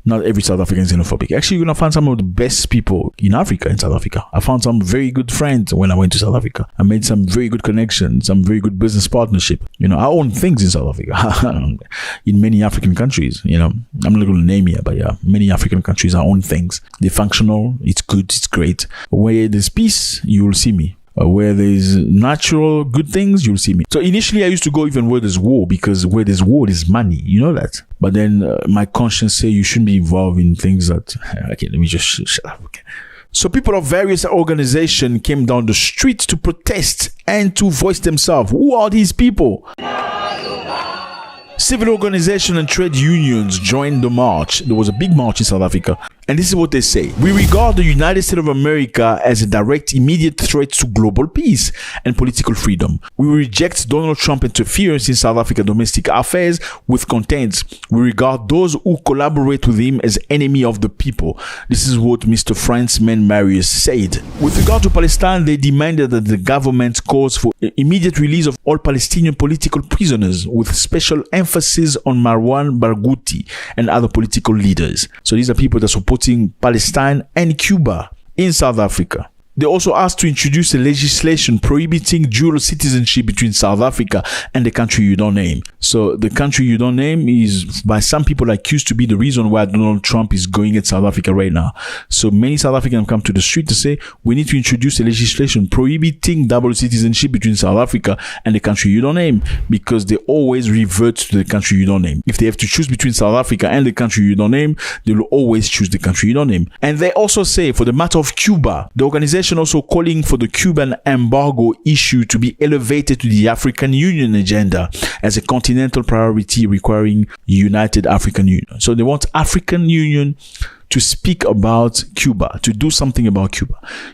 Not every South African is xenophobic. Actually, you're going to find some of the best people in Africa in South Africa. I found some very good friends when I went to South Africa. I made some very good connections, some very good business partnership. I own things in South Africa. In many African countries, I'm not going to name here, but yeah, many African countries I own things. They're functional. It's good. It's great. Where there's peace, you will see me. Where there's natural good things, you'll see me. So initially I used to go even where there's war, because where there's war, there's money. You know that. But then my conscience say you shouldn't be involved in things that... Okay, let me just shut up. Okay. So people of various organizations came down the street to protest and to voice themselves. Who are these people? Civil organizations and trade unions joined the march. There was a big march in South Africa. And this is what they say. We regard the United States of America as a direct, immediate threat to global peace and political freedom. We reject Donald Trump's interference in South African domestic affairs with contempt. We regard those who collaborate with him as enemy of the people. This is what Mr. Franceman Marius said. With regard to Palestine, they demanded that the government calls for immediate release of all Palestinian political prisoners, with special emphasis on Marwan Barghouti and other political leaders. So these are people that support Palestine and Cuba in South Africa. They also asked to introduce a legislation prohibiting dual citizenship between South Africa and the country you don't name. So the country you don't name is by some people accused to be the reason why Donald Trump is going at South Africa right now. So many South Africans come to the street to say we need to introduce a legislation prohibiting double citizenship between South Africa and the country you don't name, because they always revert to the country you don't name. If they have to choose between South Africa and the country you don't name, they will always choose the country you don't name. And they also say, for the matter of Cuba, the organization also calling for the Cuban embargo issue to be elevated to the African Union agenda as a continental priority requiring United African Union. So they want African Union to speak about Cuba, to do something about Cuba.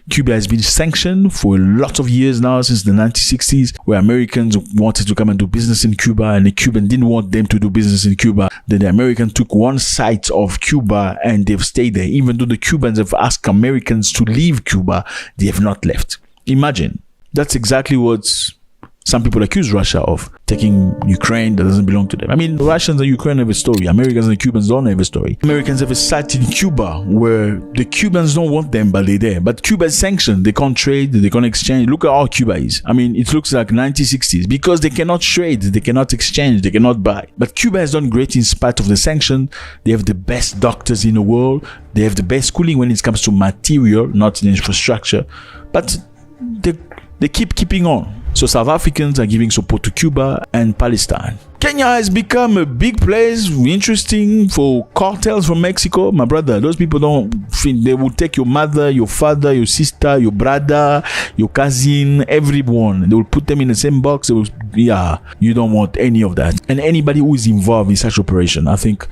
Cuba has been sanctioned for a lot of years now, since the 1960s, where Americans wanted to come and do business in Cuba, and the Cuban didn't want them to do business in Cuba. Then the Americans took one side of Cuba and they've stayed there. Even though the Cubans have asked Americans to leave Cuba, they have not left. Imagine. That's exactly what Some people accuse Russia of taking Ukraine that doesn't belong to them. I mean, the Russians and Ukraine have a story. Americans and Cubans don't have a story. Americans have a site in Cuba where the Cubans don't want them, but they're there. But Cuba is sanctioned. They can't trade. They can't exchange. Look at how Cuba is. I mean, it looks like 1960s because they cannot trade. They cannot exchange. They cannot buy. But Cuba has done great in spite of the sanction. They have the best doctors in the world. They have the best schooling when it comes to material, not in infrastructure. But they keeping on. So South Africans are giving support to Cuba and Palestine. Kenya has become a big place, interesting for cartels from Mexico. My brother, those people don't think they will take your mother, your father, your sister, your brother, your cousin, everyone. They will put them in the same box. They will, you don't want any of that. And anybody who is involved in such operation, I think,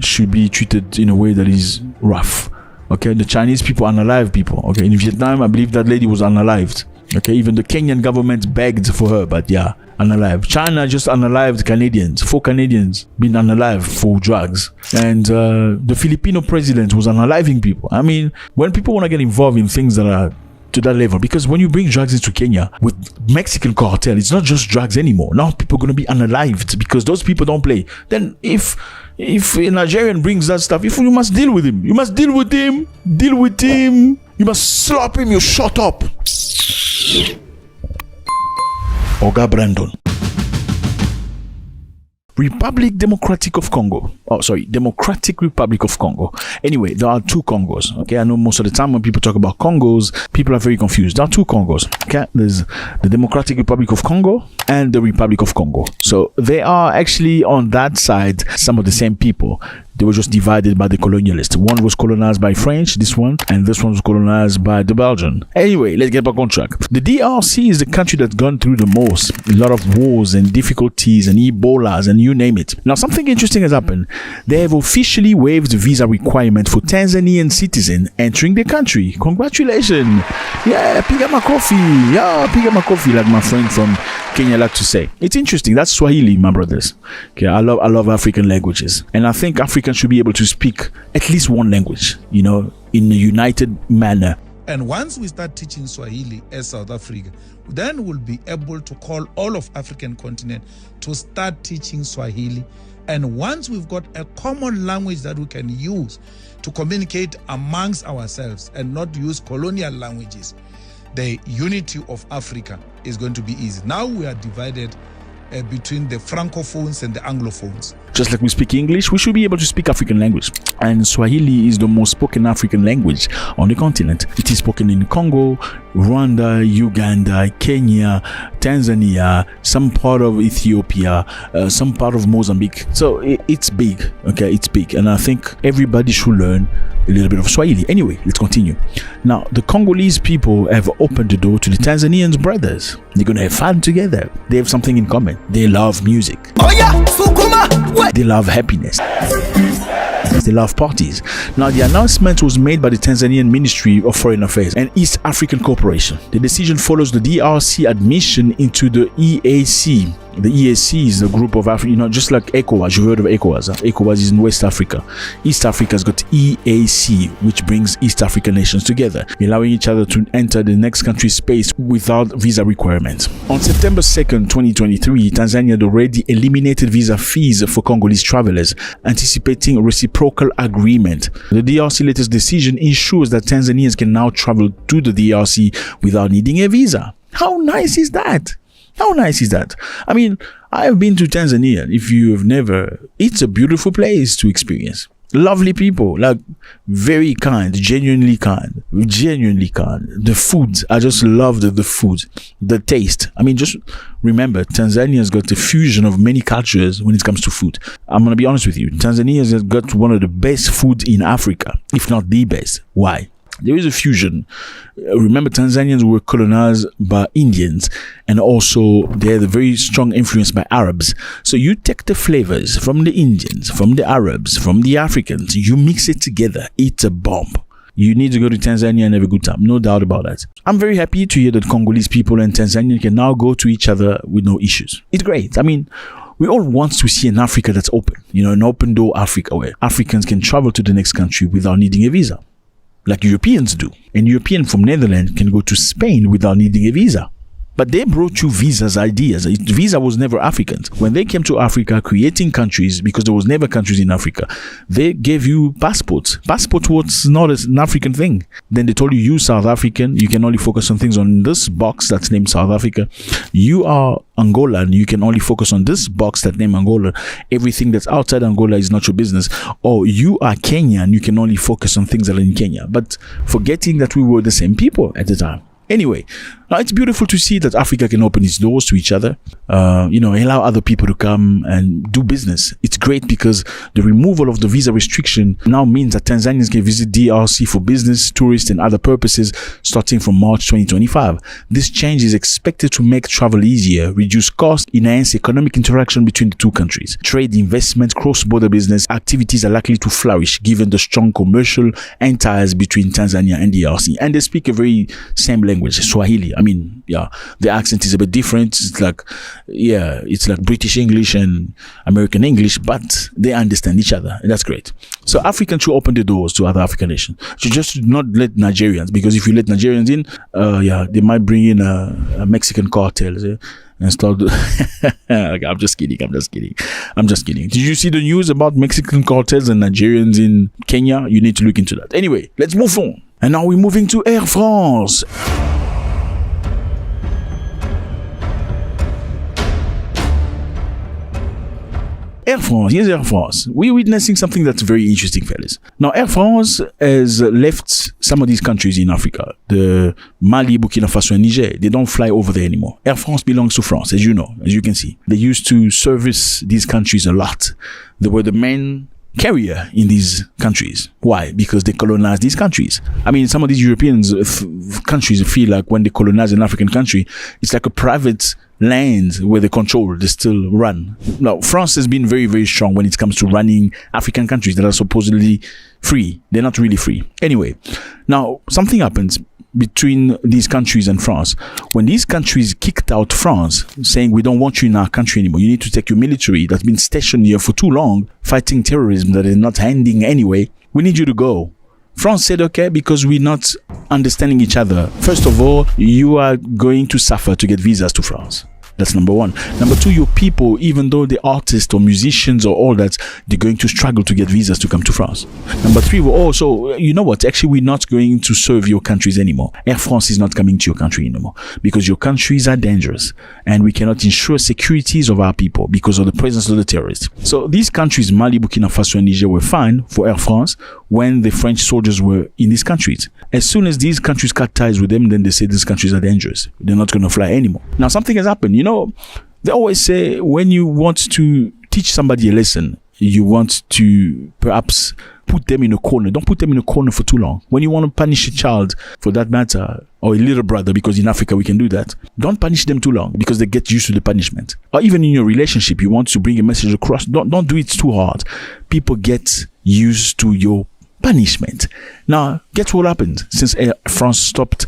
should be treated in a way that is rough. Okay, the Chinese people are unalive people. Okay, in Vietnam, I believe that lady was unalived. Okay, even the Kenyan government begged for her, but unalive. China just unalived Canadians. 4 Canadians been unalive for drugs. And the Filipino president was unaliving people. I mean, when people want to get involved in things that are to that level, because when you bring drugs into Kenya with Mexican cartel, it's not just drugs anymore. Now people are going to be unalived because those people don't play. Then if a Nigerian brings that stuff, you must deal with him. You must deal with him. Deal with him. You must slap him. You shut up. Oga Brandon. Democratic Republic of Congo. Anyway, there are 2 Congos. Okay, I know most of the time when people talk about Congos, people are very confused. There are 2 Congos. Okay, there's the Democratic Republic of Congo and the Republic of Congo. So they are actually on that side some of the same people. They were just divided by the colonialists. One was colonized by French, this one, and this one was colonized by the Belgian. Anyway, let's get back on track. The DRC is the country that's gone through the most. A lot of wars and difficulties and Ebolas and you name it. Now, something interesting has happened. They have officially waived the visa requirement for Tanzanian citizens entering the country. Congratulations. Yeah, piga makofi. Yeah, piga makofi, like my friend from Kenya like to say. It's interesting. That's Swahili, my brothers. Okay, I love African languages. And I think Africans should be able to speak at least one language, in a united manner. And once we start teaching Swahili as South Africa, then we'll be able to call all of African continent to start teaching Swahili. And once we've got a common language that we can use to communicate amongst ourselves and not use colonial languages, the unity of Africa is going to be easy. Now we are divided between the Francophones and the Anglophones. Just like we speak English, we should be able to speak African language. And Swahili is the most spoken African language on the continent. It is spoken in Congo, Rwanda, Uganda, Kenya, Tanzania, some part of Ethiopia, some part of Mozambique. So it's big, okay? It's big. And I think everybody should learn a little bit of Swahili. Anyway, let's continue. Now, the Congolese people have opened the door to the Tanzanians brothers. They're going to have fun together. They have something in common. They love music. Oh yeah, Sukuma! What? They love happiness. They love parties. Now, the announcement was made by the Tanzanian Ministry of Foreign Affairs and East African Cooperation. The decision follows the DRC admission into the EAC. The EAC is the group of Africa, just like ECOWAS. You heard of ECOWAS. ECOWAS is in West Africa. East Africa has got EAC, which brings East African nations together, allowing each other to enter the next country's space without visa requirements. On September 2nd, 2023, Tanzania had already eliminated visa fees for Congolese travelers, anticipating a reciprocal agreement. The DRC latest decision ensures that Tanzanians can now travel to the DRC without needing a visa. How nice is that? How nice is that? I mean, I have been to Tanzania. If you have never, it's a beautiful place to experience. Lovely people, like very kind, genuinely kind. The foods, I just love the food, the taste. I mean, just remember, Tanzania's got a fusion of many cultures when it comes to food. I'm going to be honest with you. Tanzania's got one of the best food in Africa, if not the best. Why? There is a fusion. Remember, Tanzanians were colonized by Indians, and also they had a very strong influence by Arabs. So you take the flavors from the Indians, from the Arabs, from the Africans, you mix it together. It's a bomb. You need to go to Tanzania and have a good time. No doubt about that. I'm very happy to hear that Congolese people and Tanzania can now go to each other with no issues. It's great. I mean, we all want to see an Africa that's open, an open door Africa where Africans can travel to the next country without needing a visa, like Europeans do. And European from Netherlands can go to Spain without needing a visa. But they brought you Visa's ideas. Visa was never African. When they came to Africa, creating countries, because there was never countries in Africa, they gave you passports. Passport was not an African thing. Then they told you South African, you can only focus on things on this box that's named South Africa. You are Angolan, you can only focus on this box that named Angola. Everything that's outside Angola is not your business. Or you are Kenyan, you can only focus on things that are in Kenya. But forgetting that we were the same people at the time. Anyway, now it's beautiful to see that Africa can open its doors to each other, allow other people to come and do business. It's great because the removal of the visa restriction now means that Tanzanians can visit DRC for business, tourist, and other purposes starting from March 2025. This change is expected to make travel easier, reduce costs, enhance economic interaction between the two countries. Trade, investment, cross-border business activities are likely to flourish given the strong commercial and ties between Tanzania and DRC. And they speak a very same language, Swahili. I mean, yeah, the accent is a bit different. It's like British English and American English, but they understand each other. And that's great. So Africans should open the doors to other African nations. So just not let Nigerians, because if you let Nigerians in, they might bring in a Mexican cartel. And start. I'm just kidding. Did you see the news about Mexican cartels and Nigerians in Kenya? You need to look into that. Anyway, let's move on. And now we're moving to Air France. Air France, here's Air France. We're witnessing something that's very interesting, fellas. Now, Air France has left some of these countries in Africa, the Mali, Burkina Faso, and Niger. They don't fly over there anymore. Air France belongs to France, as you know, as you can see. They used to service these countries a lot. They were the main carrier in these countries. Why? Because they colonized these countries. I mean, some of these European countries feel like when they colonize an African country, it's like a private land where they control, they still run. Now, France has been very, very strong when it comes to running African countries that are supposedly free. They're not really free. Anyway, now something happens between these countries and France. When these countries kicked out France, saying we don't want you in our country anymore, you need to take your military that's been stationed here for too long, fighting terrorism that is not ending anyway, we need you to go. France said, okay, because we're not understanding each other. First of all, you are going to suffer to get visas to France. That's number one. Number two, your people, even though they're artists or musicians or all that, they're going to struggle to get visas to come to France. Number three, we're also, you know what? Actually, we're not going to serve your countries anymore. Air France is not coming to your country anymore because your countries are dangerous and we cannot ensure securities of our people because of the presence of the terrorists. So these countries, Mali, Burkina Faso, and Niger, were fine for Air France when the French soldiers were in these countries. As soon as these countries cut ties with them, then they say these countries are dangerous. They're not going to fly anymore. Now, something has happened. You know, they always say when you want to teach somebody a lesson, you want to perhaps put them in a corner. Don't put them in a corner for too long. When you want to punish a child, for that matter, or a little brother, because in Africa we can do that, don't punish them too long because they get used to the punishment. Or even in your relationship, you want to bring a message across. Don't do it too hard. People get used to your punishment. Now, guess what happened since France stopped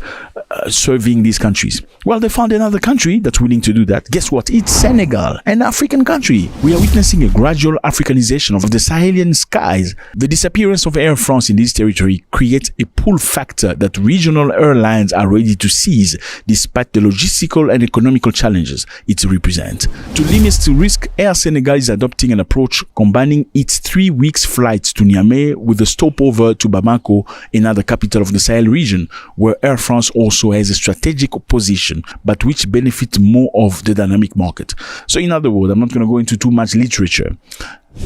serving these countries? Well, they found another country that's willing to do that. Guess what? It's Senegal, an African country. We are witnessing a gradual Africanization of the Sahelian skies. The disappearance of Air France in this territory creates a pull factor that regional airlines are ready to seize despite the logistical and economical challenges it represents. To limit the risk, Air Senegal is adopting an approach combining its 3 weeks flights to Niamey with a stopover to Bamako, another capital of the Sahel region, where Air France also has a strategic position, but which benefits more of the dynamic market. So in other words, I'm not going to go into too much literature.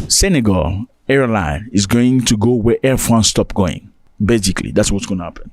Senegal airline is going to go where Air France stopped going. Basically, that's what's going to happen.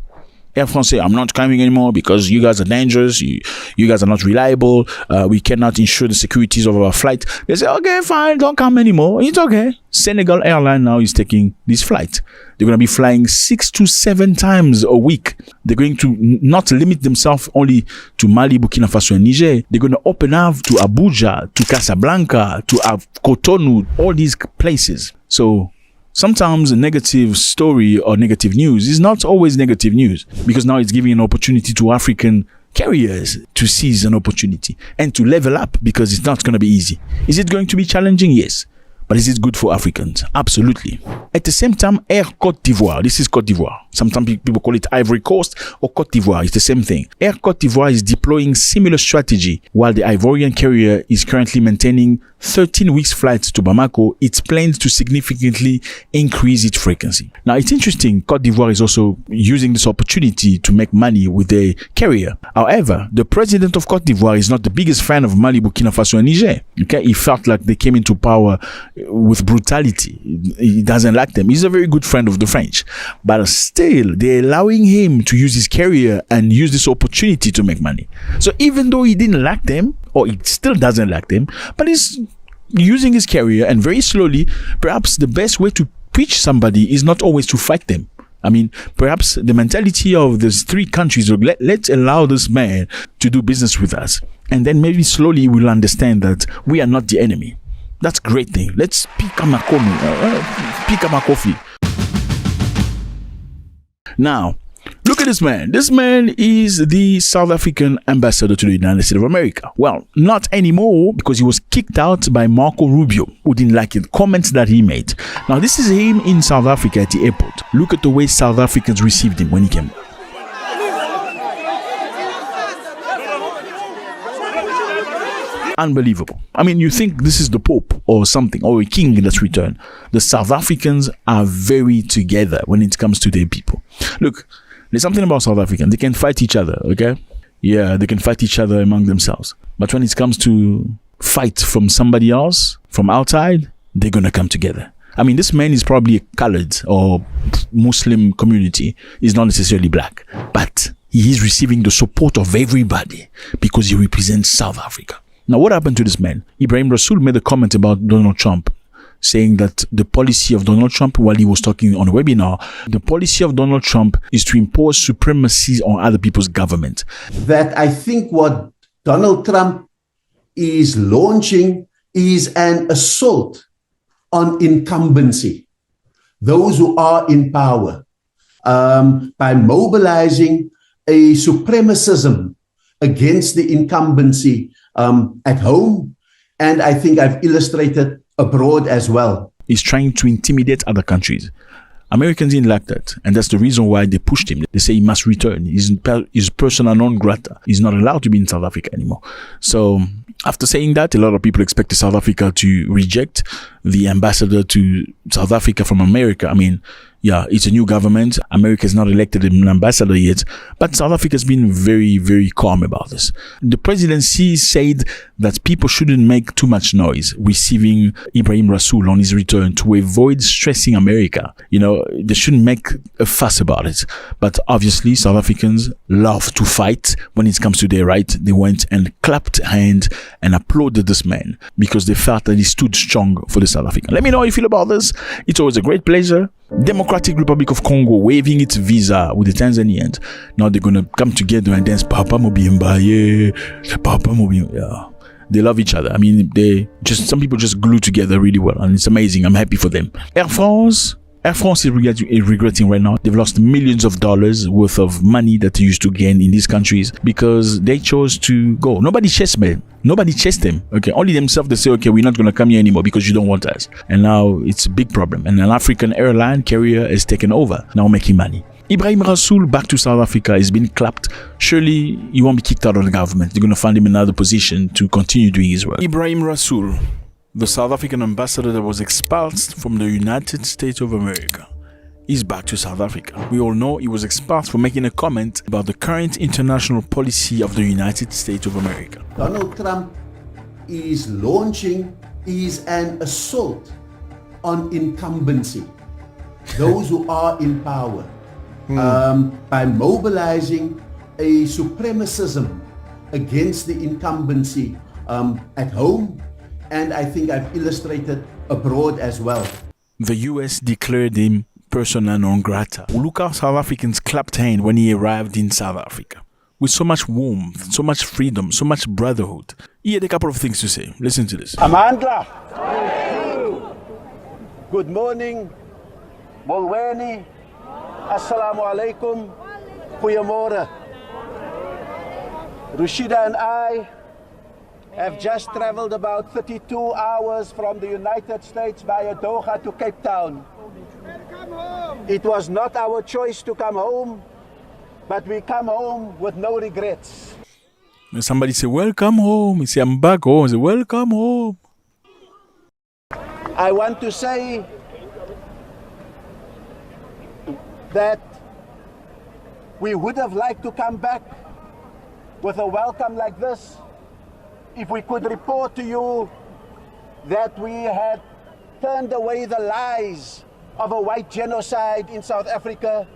Air France say, I'm not coming anymore because you guys are dangerous. You guys are not reliable. We cannot ensure the securities of our flight. They say, okay, fine, don't come anymore. It's okay. Senegal airline now is taking this flight. They're going to be flying 6 to 7 times a week. They're going to not limit themselves only to Mali, Burkina Faso, and Niger. They're going to open up to Abuja, to Casablanca, to Cotonou, all these places. So sometimes a negative story or negative news is not always negative news, because now it's giving an opportunity to African carriers to seize an opportunity and to level up, because it's not going to be easy. Is it going to be challenging? Yes. But is it good for Africans? Absolutely. At the same time, Air Côte d'Ivoire, this is Côte d'Ivoire. Sometimes people call it Ivory Coast or Côte d'Ivoire. It's the same thing. Air Côte d'Ivoire is deploying similar strategy. While the Ivorian carrier is currently maintaining 13 weeks flights to Bamako, it plans to significantly increase its frequency. Now, it's interesting. Côte d'Ivoire is also using this opportunity to make money with the carrier. However, the president of Côte d'Ivoire is not the biggest fan of Mali, Burkina Faso, and Niger. Okay, he felt like they came into power with brutality. He doesn't like them. He's a very good friend of the French, but still, they're allowing him to use his carrier and use this opportunity to make money. So even though he didn't like them, or he still doesn't like them, but he's using his carrier, and very slowly, perhaps the best way to preach somebody is not always to fight them. I mean, perhaps the mentality of these three countries, let's allow this man to do business with us. And then maybe slowly we'll understand that we are not the enemy. That's a great thing. Let's pick up my coffee. Now, look at this man. This man is the South African ambassador to the United States of America. Well, not anymore, because he was kicked out by Marco Rubio, who didn't like the comments that he made. Now, this is him in South Africa at the airport. Look at the way South Africans received him when he came. Unbelievable. I mean, you think this is the Pope or something, or a king that's returned. The South Africans are very together when it comes to their people. Look, there's something about South Africans. They can fight each other, okay? Yeah, they can fight each other among themselves. But when it comes to fight from somebody else, from outside, they're going to come together. I mean, this man is probably a colored or Muslim community. He's not necessarily black. But he is receiving the support of everybody because he represents South Africa. Now, what happened to this man? Rasool made a comment about Donald Trump, saying that the policy of Donald Trump, while he was talking on a webinar, the policy of Donald Trump is to impose supremacy on other people's government. That I think what Donald Trump is launching is an assault on incumbency, those who are in power, by mobilizing a supremacism against the incumbency at home, and I think I've illustrated abroad as well. He's trying to intimidate other countries. Americans didn't like that, and that's the reason why they pushed him. They say he must return. He's persona non grata. He's not allowed to be in South Africa anymore. So after saying that, a lot of people expected South Africa to reject the ambassador to South Africa from America. I mean, yeah, it's a new government. America has not elected an ambassador yet, but South Africa has been very, very calm about this. The presidency said that people shouldn't make too much noise receiving Rasool on his return to avoid stressing America. You know, they shouldn't make a fuss about it. But obviously, South Africans love to fight when it comes to their right. They went and clapped hands and applauded this man because they felt that he stood strong for the South African. Let me know how you feel about this. It's always a great pleasure. Democratic Republic of Congo waiving its visa with the Tanzanians. Now they're going to come together and dance Papa Mobimba, yeah, Papa Mobimba, yeah. They love each other. I mean, some people just glue together really well, and it's amazing. I'm happy for them. Air France is regretting right now. They've lost millions of dollars worth of money that they used to gain in these countries because they chose to go. Nobody chased them. Nobody chased them. Okay, only themselves. They say, okay, we're not going to come here anymore because you don't want us. And now it's a big problem. And an African airline carrier has taken over, now making money. Rasool back to South Africa has been clapped. Surely he won't be kicked out of the government. They're going to find him another position to continue doing his work. Rasool, the South African ambassador that was expelled from the United States of America, is back to South Africa. We all know he was expelled for making a comment about the current international policy of the United States of America. Donald Trump is launching an assault on incumbency, those who are in power, by mobilizing a supremacism against the incumbency at home, and I think I've illustrated abroad as well. The US declared him persona non grata. Look how South Africans clapped hands when he arrived in South Africa. With so much warmth, so much freedom, so much brotherhood. He had a couple of things to say. Listen to this. Amandla. Good morning. Molweni. Assalamu alaikum. Goeiemorgen. Rashida and I have just traveled about 32 hours from the United States via Doha to Cape Town. It was not our choice to come home, but we come home with no regrets. And somebody say, welcome home. He say, I'm back home. He say, welcome home. I want to say that we would have liked to come back with a welcome like this if we could report to you that we had turned away the lies of a white genocide in South Africa,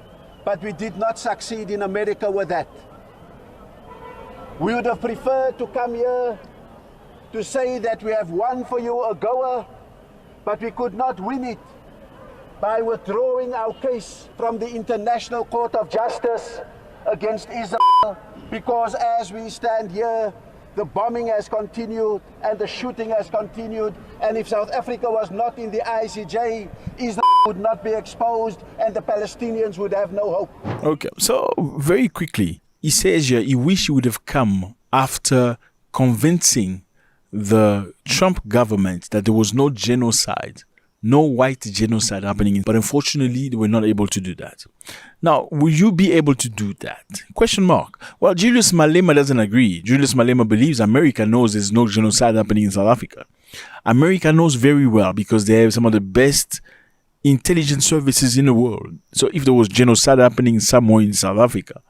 but we did not succeed in America with that. We would have preferred to come here to say that we have won for you a goer, but we could not win it by withdrawing our case from the International Court of Justice against Israel, because as we stand here, the bombing has continued and the shooting has continued, and if South Africa was not in the ICJ, Israel would not be exposed and the Palestinians would have no hope. Okay, so very quickly, he says here he wish he would have come after convincing the Trump government that there was no genocide, no white genocide happening, but unfortunately they were not able to do that. Now, will you be able to do that? Question mark. Well, Julius Malema doesn't agree. Julius Malema believes America knows there's no genocide happening in South Africa. America knows very well because they have some of the best intelligence services in the world. So if there was genocide happening somewhere in South Africa,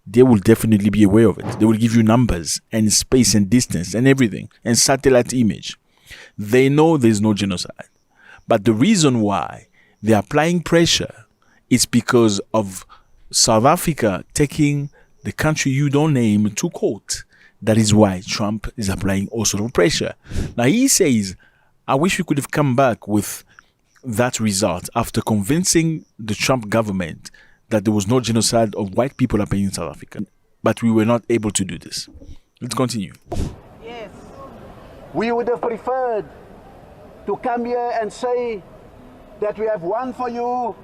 they will definitely be aware of it. They will give you numbers and space and distance and everything and satellite image. They know there's no genocide. But the reason why they're applying pressure is because of South Africa taking the country you don't name to court. That is why Trump is applying all sort of pressure. Now he says, I wish we could have come back with that result after convincing the Trump government that there was no genocide of white people happening in South Africa. But we were not able to do this. Let's continue. Yes. We would have preferred to come here and say that we have won for you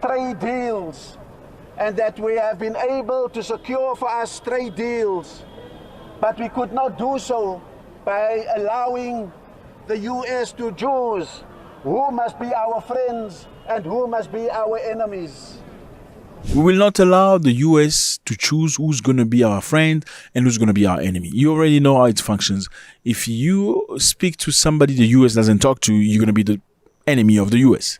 trade deals and that we have been able to secure for us trade deals. But we could not do so by allowing the US to choose who must be our friends and who must be our enemies. We will not allow the US to choose who's going to be our friend and who's going to be our enemy. You already know how it functions. If you speak to somebody the US doesn't talk to, you're going to be the enemy of the US.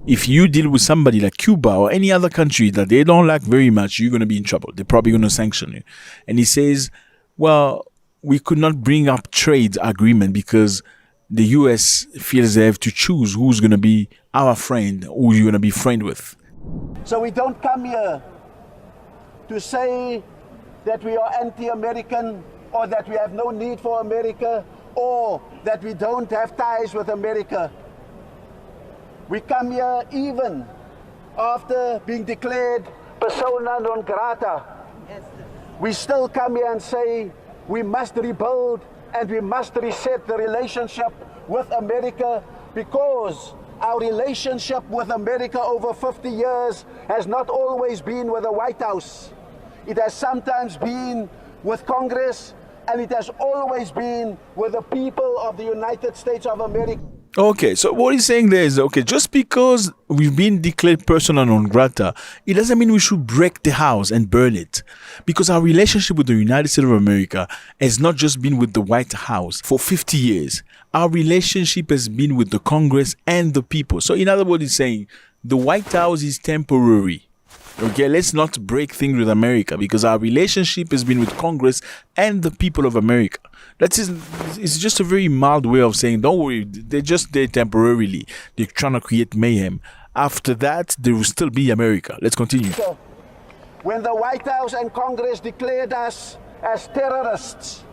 If you deal with somebody like Cuba or any other country that they don't like very much, you're going to be in trouble. They're probably going to sanction you. And he says, well, we could not bring up trade agreement because the US feels they have to choose who's going to be our friend, who you're going to be friend with. So we don't come here to say that we are anti-American or that we have no need for America or that we don't have ties with America. We come here even after being declared persona non grata. We still come here and say we must rebuild and we must reset the relationship with America, because our relationship with America over 50 years has not always been with the White House. It has sometimes been with Congress, and it has always been with the people of the United States of America. Okay, so what he's saying there is, okay, just because we've been declared persona non grata, it doesn't mean we should break the house and burn it. Because our relationship with the United States of America has not just been with the White House for 50 years. Our relationship has been with the Congress and the people. So in other words, he's saying the White House is temporary. Okay, let's not break things with America because our relationship has been with Congress and the people of America. It's just a very mild way of saying, don't worry, they're just there temporarily. They're trying to create mayhem. After that, there will still be America. Let's continue. When the White House and Congress declared us as terrorists,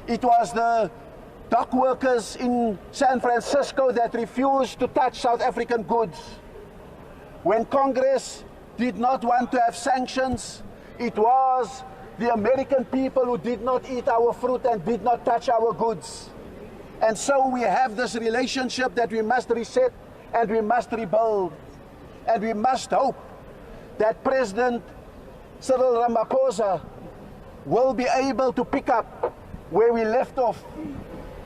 it was the dock workers in San Francisco that refused to touch South African goods. When Congress did not want to have sanctions, it was the American people who did not eat our fruit and did not touch our goods. And so we have this relationship that we must reset and we must rebuild. And we must hope that President Cyril Ramaphosa will be able to pick up where we left off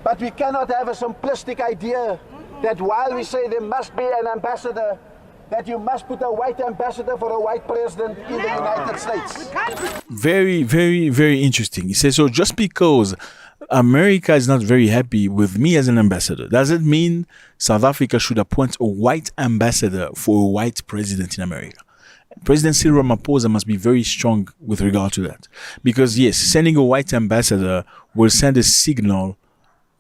But we cannot have a simplistic idea that while we say there must be an ambassador, that you must put a white ambassador for a white president in the United States. Very, very, very interesting. He says, so just because America is not very happy with me as an ambassador, does it mean South Africa should appoint a white ambassador for a white president in America? President Cyril Ramaphosa must be very strong with regard to that. Because yes, sending a white ambassador will send a signal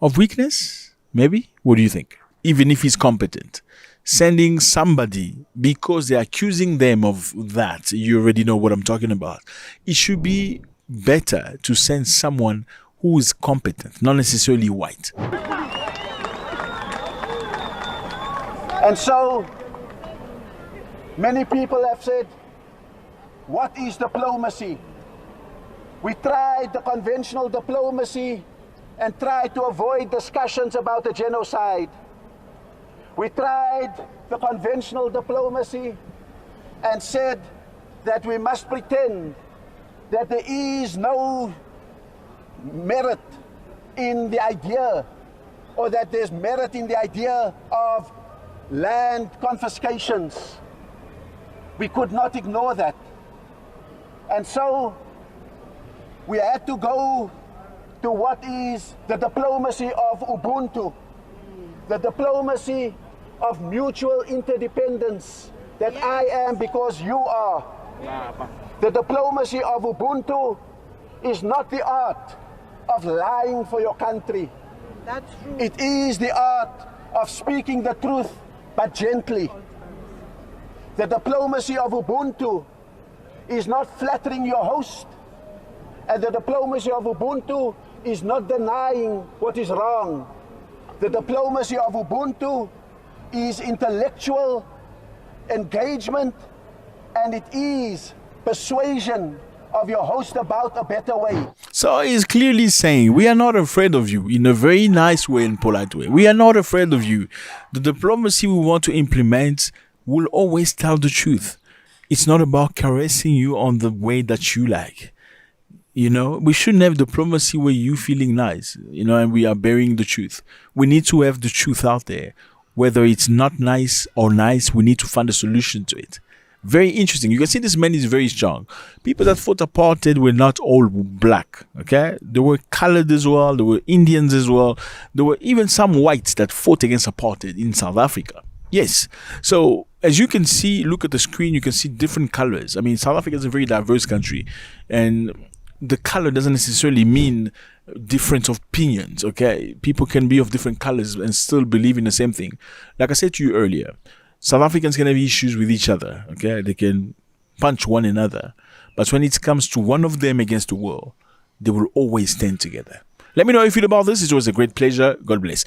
of weakness, maybe? What do you think? Even if he's competent. Sending somebody because they're accusing them of that, you already know what I'm talking about. It should be better to send someone who is competent, not necessarily white. And so, many people have said, what is diplomacy? We tried the conventional diplomacy and tried to avoid discussions about the genocide. We tried the conventional diplomacy and said that we must pretend that there is no merit in the idea, or that there's merit in the idea of land confiscations. We could not ignore that. And so we had to go to what is the diplomacy of Ubuntu, the diplomacy of mutual interdependence, that I am because you are. The diplomacy of Ubuntu is not the art of lying for your country. That's true. It is the art of speaking the truth, but gently. The diplomacy of Ubuntu is not flattering your host, and the diplomacy of Ubuntu is not denying what is wrong. The diplomacy of Ubuntu is intellectual engagement, and it is persuasion of your host about a better way. So he's clearly saying, we are not afraid of you, in a very nice way and polite way. We are not afraid of you. The diplomacy we want to implement will always tell the truth. It's not about caressing you on the way that you like. You know, we shouldn't have diplomacy where you feeling nice, you know, and we are bearing the truth. We need to have the truth out there. Whether it's not nice or nice, we need to find a solution to it. Very interesting. You can see this man is very strong. People that fought apartheid were not all black, okay? There were colored as well. There were Indians as well. There were even some whites that fought against apartheid in South Africa. Yes. So as you can see, look at the screen, you can see different colors. I mean, South Africa is a very diverse country, and the color doesn't necessarily mean different opinions, okay? People can be of different colors and still believe in the same thing. Like I said to you earlier, South Africans can have issues with each other, okay? They can punch one another. But when it comes to one of them against the world, they will always stand together. Let me know how you feel about this. It was a great pleasure. God bless.